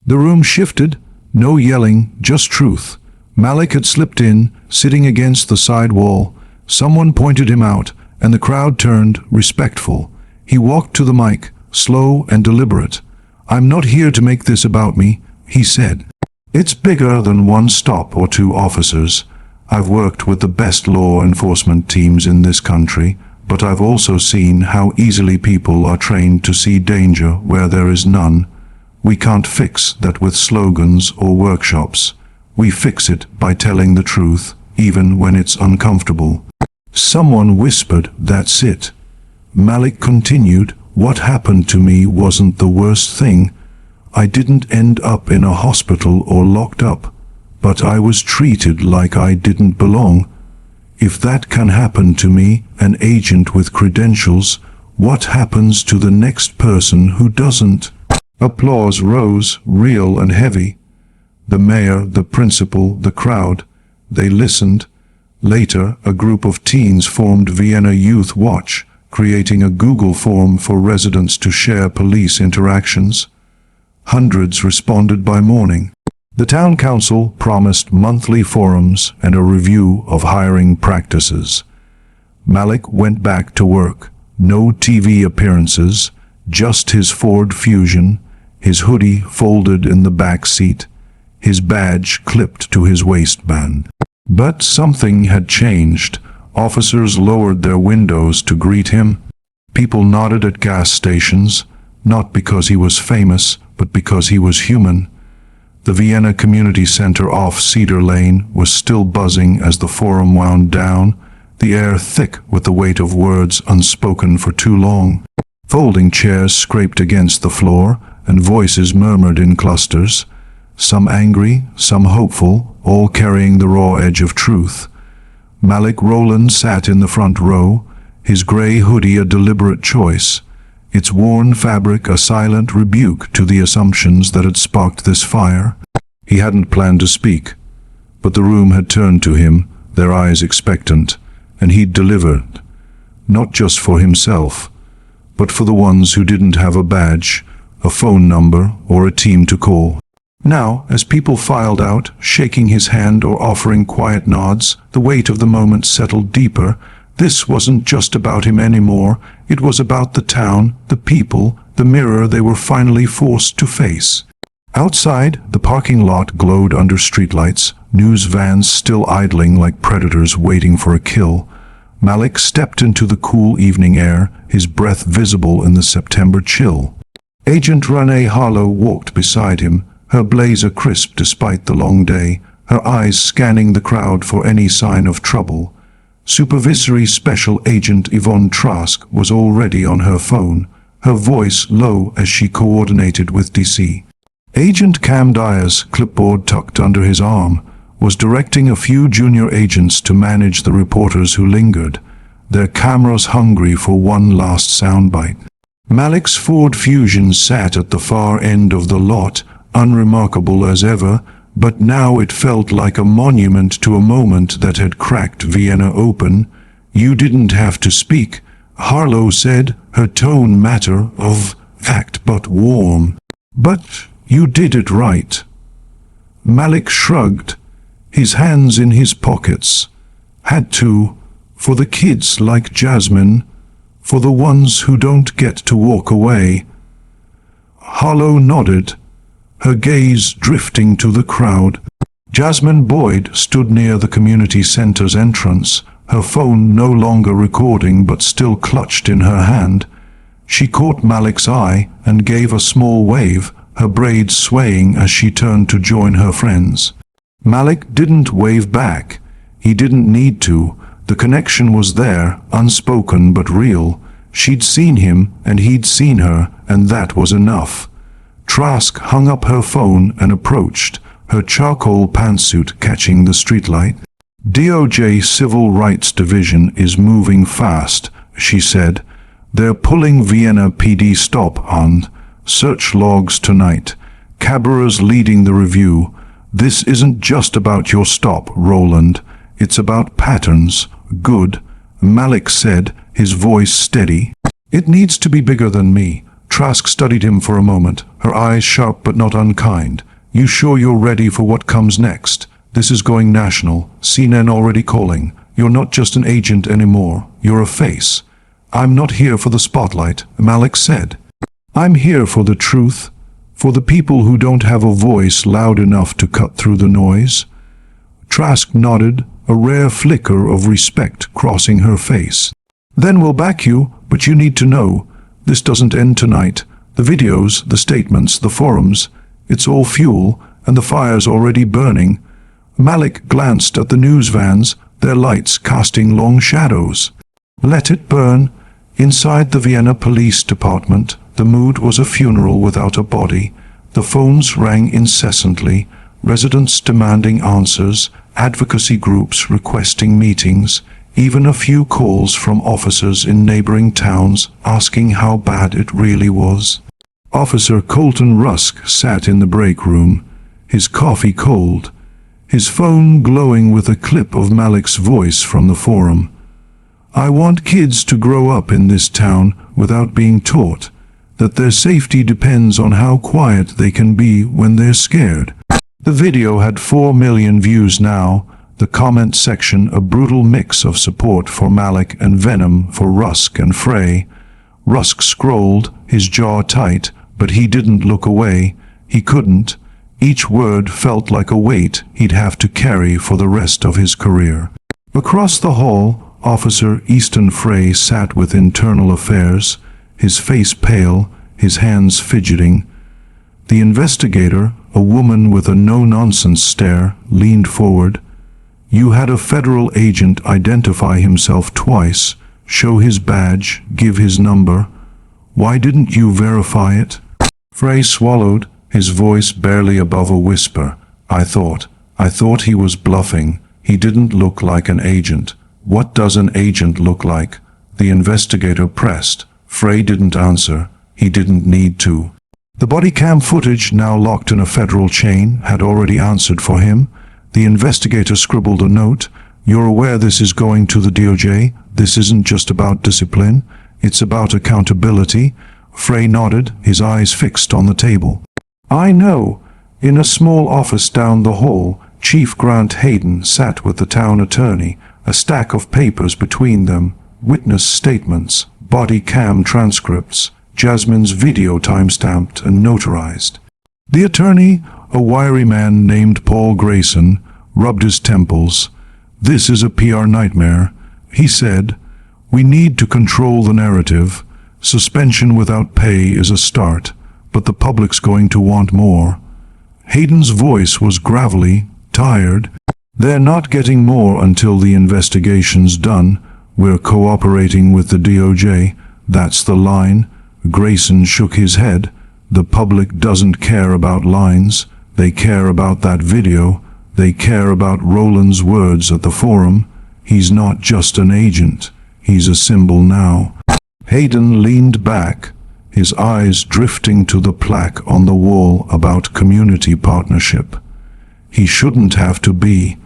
The room shifted. No yelling, just truth. Malik had slipped in, sitting against the side wall. Someone pointed him out, and the crowd turned, respectful. He walked to the mic, slow and deliberate. "I'm not here to make this about me," he said. "It's bigger than one stop or 2 officers. I've worked with the best law enforcement teams in this country, but I've also seen how easily people are trained to see danger where there is none. We can't fix that with slogans or workshops. We fix it by telling the truth, even when it's uncomfortable. Someone whispered, "That's it." Malik continued, "What happened to me wasn't the worst thing. I didn't end up in a hospital or locked up, but I was treated like I didn't belong. If that can happen to me, an agent with credentials, what happens to the next person who doesn't?" Applause rose, real and heavy. The mayor, the principal, the crowd, they listened. Later, a group of teens formed Vienna Youth Watch, creating a Google form for residents to share police interactions. Hundreds responded by morning. The town council promised monthly forums and a review of hiring practices. Malik went back to work. No TV appearances, just his Ford Fusion, his hoodie folded in the back seat, his badge clipped to his waistband. But something had changed. Officers lowered their windows to greet him. People nodded at gas stations, not because he was famous, but because he was human. The Vienna Community Center off Cedar Lane was still buzzing as the forum wound down, the air thick with the weight of words unspoken for too long. Folding chairs scraped against the floor, and voices murmured in clusters, some angry, some hopeful, all carrying the raw edge of truth. Malik Rowland sat in the front row, his gray hoodie a deliberate choice, its worn fabric a silent rebuke to the assumptions that had sparked this fire. He hadn't planned to speak, but the room had turned to him, their eyes expectant, and he'd delivered, not just for himself, but for the ones who didn't have a badge, a phone number, or a team to call. Now, as people filed out, shaking his hand or offering quiet nods, the weight of the moment settled deeper. This wasn't just about him anymore. It was about the town, the people, the mirror they were finally forced to face. Outside, the parking lot glowed under streetlights, news vans still idling like predators waiting for a kill. Malik stepped into the cool evening air, his breath visible in the September chill. Agent Renee Harlow walked beside him, her blazer crisp despite the long day, her eyes scanning the crowd for any sign of trouble. Supervisory Special Agent Yvonne Trask was already on her phone, her voice low as she coordinated with DC. Agent Cam Dyer's clipboard tucked under his arm was directing a few junior agents to manage the reporters who lingered, their cameras hungry for one last soundbite. Malik's Ford Fusion sat at the far end of the lot, unremarkable as ever, but now it felt like a monument to a moment that had cracked Vienna open. "You didn't have to speak," Harlow said, her tone matter of fact but warm. "But you did it right." Malik shrugged, his hands in his pockets. "Had to, for the kids like Jasmine, for the ones who don't get to walk away." Harlow nodded, her gaze drifting to the crowd. Jasmine Boyd stood near the community center's entrance, her phone no longer recording but still clutched in her hand. She caught Malik's eye and gave a small wave, her braids swaying as she turned to join her friends. Malik didn't wave back. He didn't need to. The connection was there, unspoken but real. She'd seen him and he'd seen her, and that was enough. Trask hung up her phone and approached, her charcoal pantsuit catching the streetlight. "DOJ Civil Rights Division is moving fast," she said. "They're pulling Vienna PD stop on. Search logs tonight. Cabarrus leading the review. This isn't just about your stop, Rowland. It's about patterns. Good," Malik said, his voice steady. "It needs to be bigger than me." Trask studied him for a moment, her eyes sharp but not unkind. "You sure you're ready for what comes next? This is going national. CNN already calling. You're not just an agent anymore. You're a face." "I'm not here for the spotlight," Malik said. "I'm here for the truth, for the people who don't have a voice loud enough to cut through the noise." Trask nodded, a rare flicker of respect crossing her face. "Then we'll back you, but you need to know, this doesn't end tonight. The videos, the statements, the forums, it's all fuel, and the fire's already burning. Malik glanced at the news vans, their lights casting long shadows. Let it burn. Inside the Vienna Police Department, the mood was a funeral without a body. The phones rang incessantly, residents demanding answers, advocacy groups requesting meetings, even a few calls from officers in neighboring towns asking how bad it really was. Officer Colton Rusk sat in the break room, his coffee cold, his phone glowing with a clip of Malik's voice from the forum. I want kids to grow up in this town without being taught that their safety depends on how quiet they can be when they're scared. The video had 4 million views now, the comment section a brutal mix of support for Malik and venom for Rusk and Frey. Rusk scrolled, his jaw tight, but he didn't look away. He couldn't. Each word felt like a weight he'd have to carry for the rest of his career. Across the hall, Officer Easton Frey sat with Internal Affairs, his face pale, his hands fidgeting. The investigator, a woman with a no-nonsense stare, leaned forward. You had a federal agent identify himself twice, show his badge, give his number. Why didn't you verify it? Frey swallowed, his voice barely above a whisper. I thought he was bluffing. He didn't look like an agent. What does an agent look like? The investigator pressed. Frey didn't answer. He didn't need to. The body cam footage, now locked in a federal chain, had already answered for him. The investigator scribbled a note. You're aware this is going to the DOJ? This isn't just about discipline. It's about accountability. Frey nodded, his eyes fixed on the table. I know. In a small office down the hall, Chief Grant Hayden sat with the town attorney, a stack of papers between them, witness statements, body cam transcripts, Jasmine's video time-stamped and notarized. The attorney, a wiry man named Paul Grayson, rubbed his temples. This is a PR nightmare, he said. We need to control the narrative. Suspension without pay is a start, but the public's going to want more. Hayden's voice was gravelly, tired. They're not getting more until the investigation's done. We're cooperating with the DOJ. That's the line. Grayson shook his head. The public doesn't care about lines. They care about that video. They care about Rowland's words at the forum. He's not just an agent. He's a symbol now. Hayden leaned back, his eyes drifting to the plaque on the wall about community partnership. He shouldn't have to be.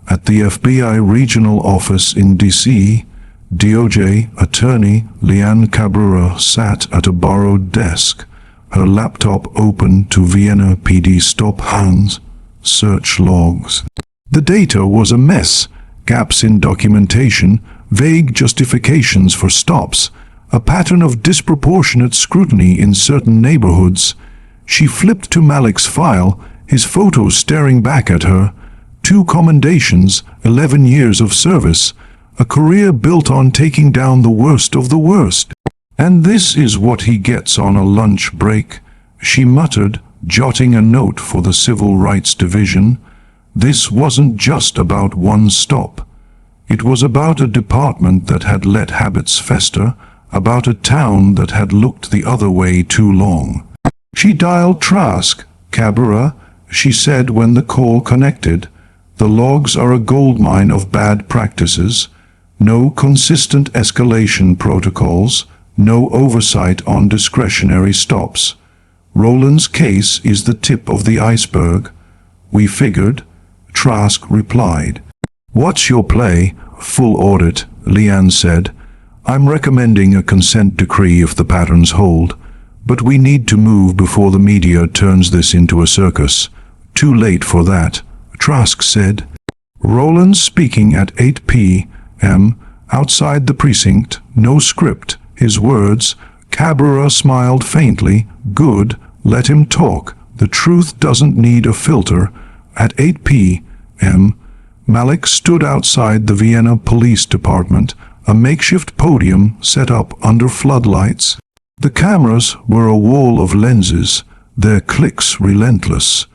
At the FBI regional office in D.C., DOJ attorney Leanne Cabrera sat at a borrowed desk, her laptop open to Vienna PD stop hands, search logs. The data was a mess, gaps in documentation, vague justifications for stops, a pattern of disproportionate scrutiny in certain neighborhoods. She flipped to Malik's file, his photos staring back at her. 2 commendations, 11 years of service, a career built on taking down the worst of the worst. And this is what he gets on a lunch break, she muttered, jotting a note for the Civil Rights Division. This wasn't just about one stop. It was about a department that had let habits fester, about a town that had looked the other way too long. She dialed Trask. Cabrera, she said when the call connected. The logs are a goldmine of bad practices. No consistent escalation protocols, no oversight on discretionary stops. Rowland's case is the tip of the iceberg. We figured, Trask replied. What's your play? Full audit, Leanne said. I'm recommending a consent decree if the patterns hold, but we need to move before the media turns this into a circus. Too late for that, Trask said. Rowland speaking at 8 p.m. outside the precinct, no script, his words. Cabrera smiled faintly. Good, let him talk. The truth doesn't need a filter. At 8 p.m., Malik stood outside the Vienna Police Department, a makeshift podium set up under floodlights. The cameras were a wall of lenses, their clicks relentless.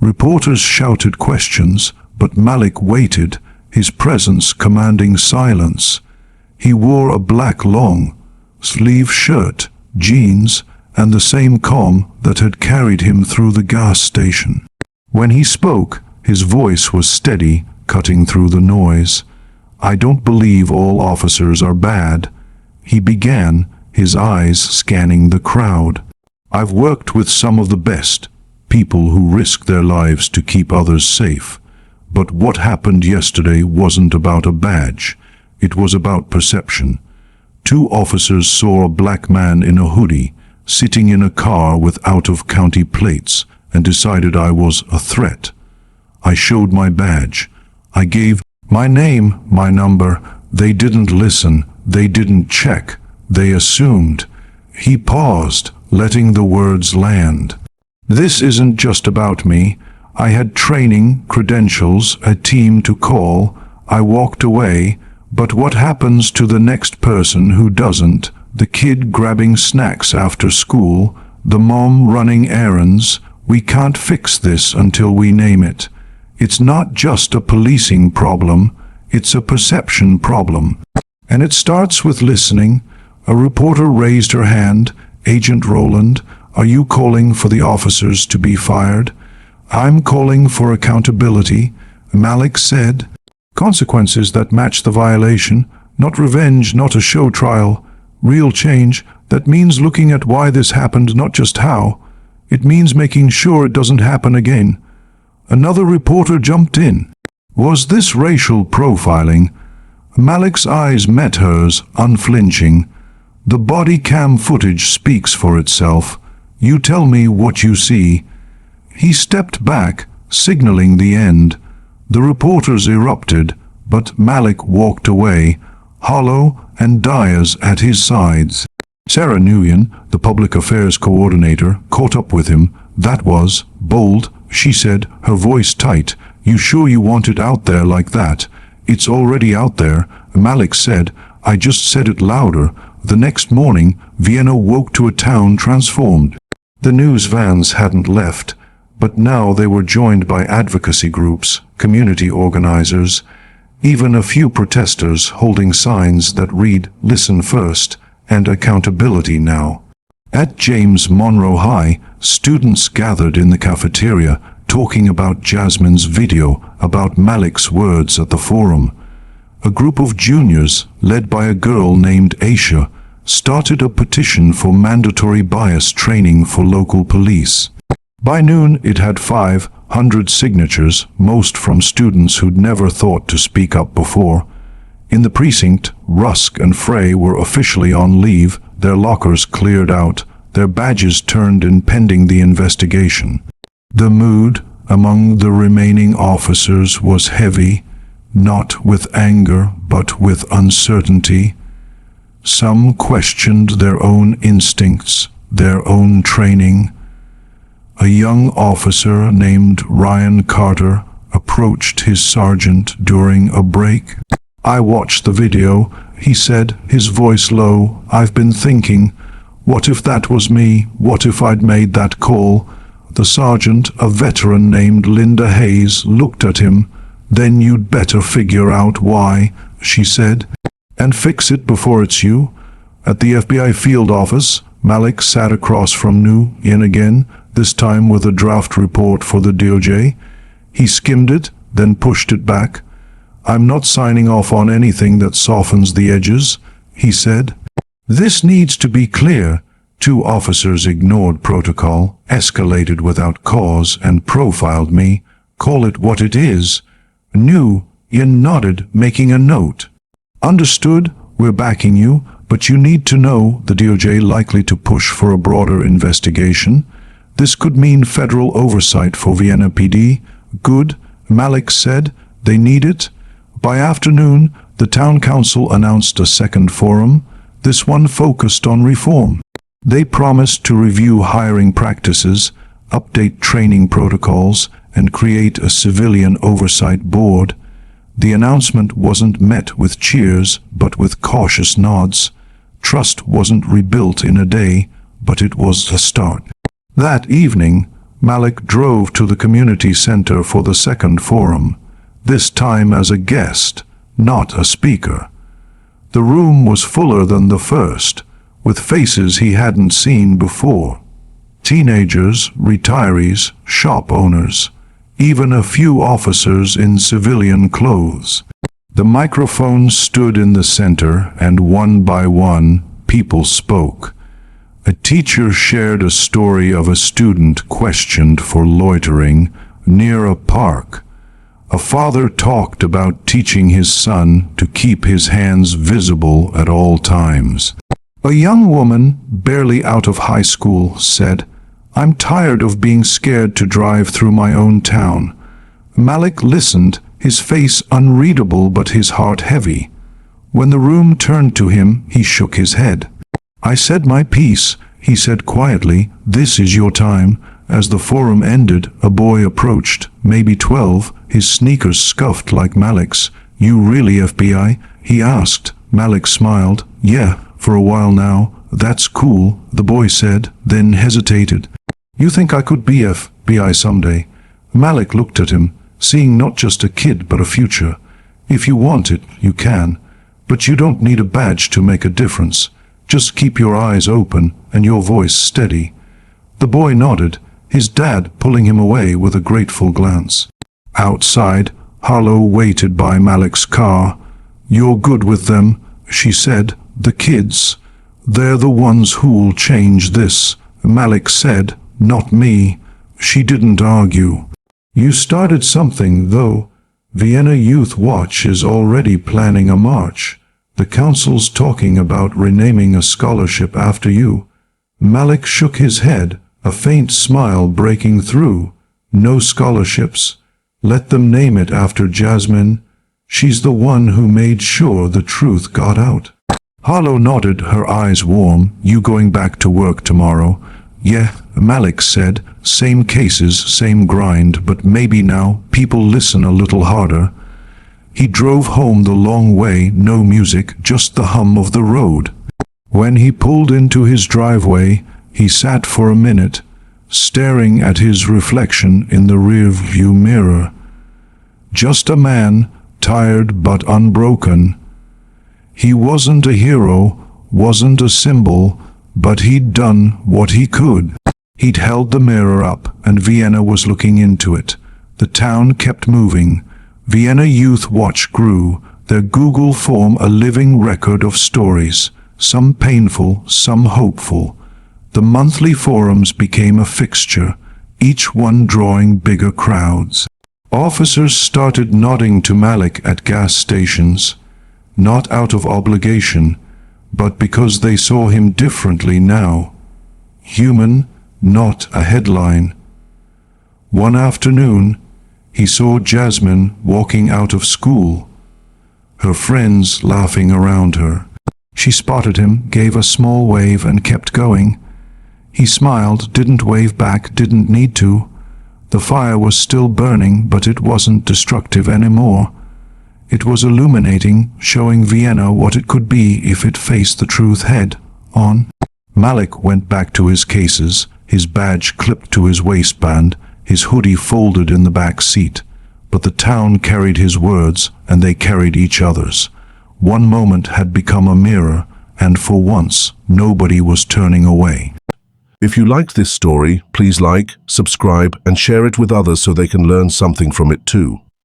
Reporters shouted questions, but Malik waited, his presence commanding silence. He wore a black long-sleeve shirt, jeans, and the same comm that had carried him through the gas station. When he spoke, his voice was steady, cutting through the noise. "I don't believe all officers are bad," he began, his eyes scanning the crowd. "I've worked with some of the best, people who risk their lives to keep others safe. But what happened yesterday wasn't about a badge. It was about perception. 2 officers saw a black man in a hoodie, sitting in a car with out-of-county plates, and decided I was a threat. I showed my badge. I gave my name, my number. They didn't listen. They didn't check. They assumed." He paused, letting the words land. "This isn't just about me. I had training, credentials, a team to call. I walked away. But what happens to the next person who doesn't? The kid grabbing snacks after school, the mom running errands? We can't fix this until we name it. It's not just a policing problem, it's a perception problem. And it starts with listening." A reporter raised her hand. "Agent Rowland, are you calling for the officers to be fired?" "I'm calling for accountability," Malik said. "Consequences that match the violation, not revenge, not a show trial. Real change, that means looking at why this happened, not just how. It means making sure it doesn't happen again." Another reporter jumped in. "Was this racial profiling?" Malik's eyes met hers, unflinching. "The body cam footage speaks for itself. You tell me what you see." He stepped back, signaling the end. The reporters erupted, but Malik walked away, hollow and Dyers at his sides. Sarah Nguyen, the public affairs coordinator, caught up with him. "That was bold," she said, her voice tight. "You sure you want it out there like that?" "It's already out there," Malik said. "I just said it louder." The next morning, Vienna woke to a town transformed. The news vans hadn't left, but now they were joined by advocacy groups, community organizers, even a few protesters holding signs that read "Listen First" and "Accountability Now." At James Monroe High, students gathered in the cafeteria, talking about Jasmine's video, about Malik's words at the forum. A group of juniors, led by a girl named Aisha, started a petition for mandatory bias training for local police. By noon, it had 500 signatures, most from students who'd never thought to speak up before. In the precinct, Rusk and Frey were officially on leave, their lockers cleared out, their badges turned in pending the investigation. The mood among the remaining officers was heavy, not with anger, but with uncertainty. Some questioned their own instincts, their own training. A young officer named Ryan Carter approached his sergeant during a break. "I watched the video," he said, his voice low. "I've been thinking, what if that was me? What if I'd made that call?" The sergeant, a veteran named Linda Hayes, looked at him. "Then you'd better figure out why," she said, "and fix it before it's you." At the FBI field office, Malik sat across from Nguyen again, this time with a draft report for the DOJ. He skimmed it, then pushed it back. "I'm not signing off on anything that softens the edges," he said. "This needs to be clear." 2 officers ignored protocol, escalated without cause, and profiled me. "Call it what it is." Nguyen nodded, making a note. "Understood, we're backing you, but you need to know the DOJ likely to push for a broader investigation. This could mean federal oversight for Vienna PD." "Good," Malik said. "They need it." By afternoon, the town council announced a second forum, this one focused on reform. They promised to review hiring practices, update training protocols, and create a civilian oversight board. The announcement wasn't met with cheers, but with cautious nods. Trust wasn't rebuilt in a day, but it was a start. That evening, Malik drove to the community center for the second forum. this time as a guest, not a speaker. The room was fuller than the first, with faces he hadn't seen before. Teenagers, retirees, shop owners, even a few officers in civilian clothes. The microphones stood in the center, and one by one, people spoke. A teacher shared a story of a student questioned for loitering near a park. A father talked about teaching his son to keep his hands visible at all times. A young woman, barely out of high school, said, "I'm tired of being scared to drive through my own town." Malik listened, his face unreadable but his heart heavy. When the room turned to him, he shook his head. "I said my piece," he said quietly. "This is your time." As the forum ended, a boy approached, maybe 12, his sneakers scuffed like Malik's. "You really FBI?" he asked. Malik smiled. "Yeah, for a while now." "That's cool," the boy said, then hesitated. "You think I could be FBI someday?" Malik looked at him, seeing not just a kid but a future. "If you want it, you can. But you don't need a badge to make a difference. Just keep your eyes open and your voice steady." The boy nodded, his dad pulling him away with a grateful glance. Outside, Harlow waited by Malik's car. "You're good with them," she said. "The kids. They're the ones who'll change this," Malik said. "Not me." She didn't argue. "You started something, though. Vienna Youth Watch is already planning a march. The council's talking about renaming a scholarship after you." Malik shook his head, a faint smile breaking through. "No scholarships. Let them name it after Jasmine. She's the one who made sure the truth got out." Harlow nodded, her eyes warm. "You going back to work tomorrow?" "Yeah," Malik said. "Same cases, same grind, but maybe now people listen a little harder." He drove home the long way, no music, just the hum of the road. When he pulled into his driveway, he sat for a minute, staring at his reflection in the rear-view mirror. Just a man, tired but unbroken. He wasn't a hero, wasn't a symbol, but he'd done what he could. He'd held the mirror up, and Vienna was looking into it. The town kept moving. Vienna Youth Watch grew, their Google form a living record of stories, some painful, some hopeful. The monthly forums became a fixture, each one drawing bigger crowds. Officers started nodding to Malik at gas stations, not out of obligation, but because they saw him differently now. Human, not a headline. One afternoon, he saw Jasmine walking out of school, her friends laughing around her. She spotted him, gave a small wave, and kept going. He smiled, didn't wave back, didn't need to. The fire was still burning, but it wasn't destructive anymore. It was illuminating, showing Vienna what it could be if it faced the truth head on. Malik went back to his cases, his badge clipped to his waistband, his hoodie folded in the back seat. But the town carried his words, and they carried each other's. One moment had become a mirror, and for once, nobody was turning away. If you liked this story, please like, subscribe, and share it with others so they can learn something from it too.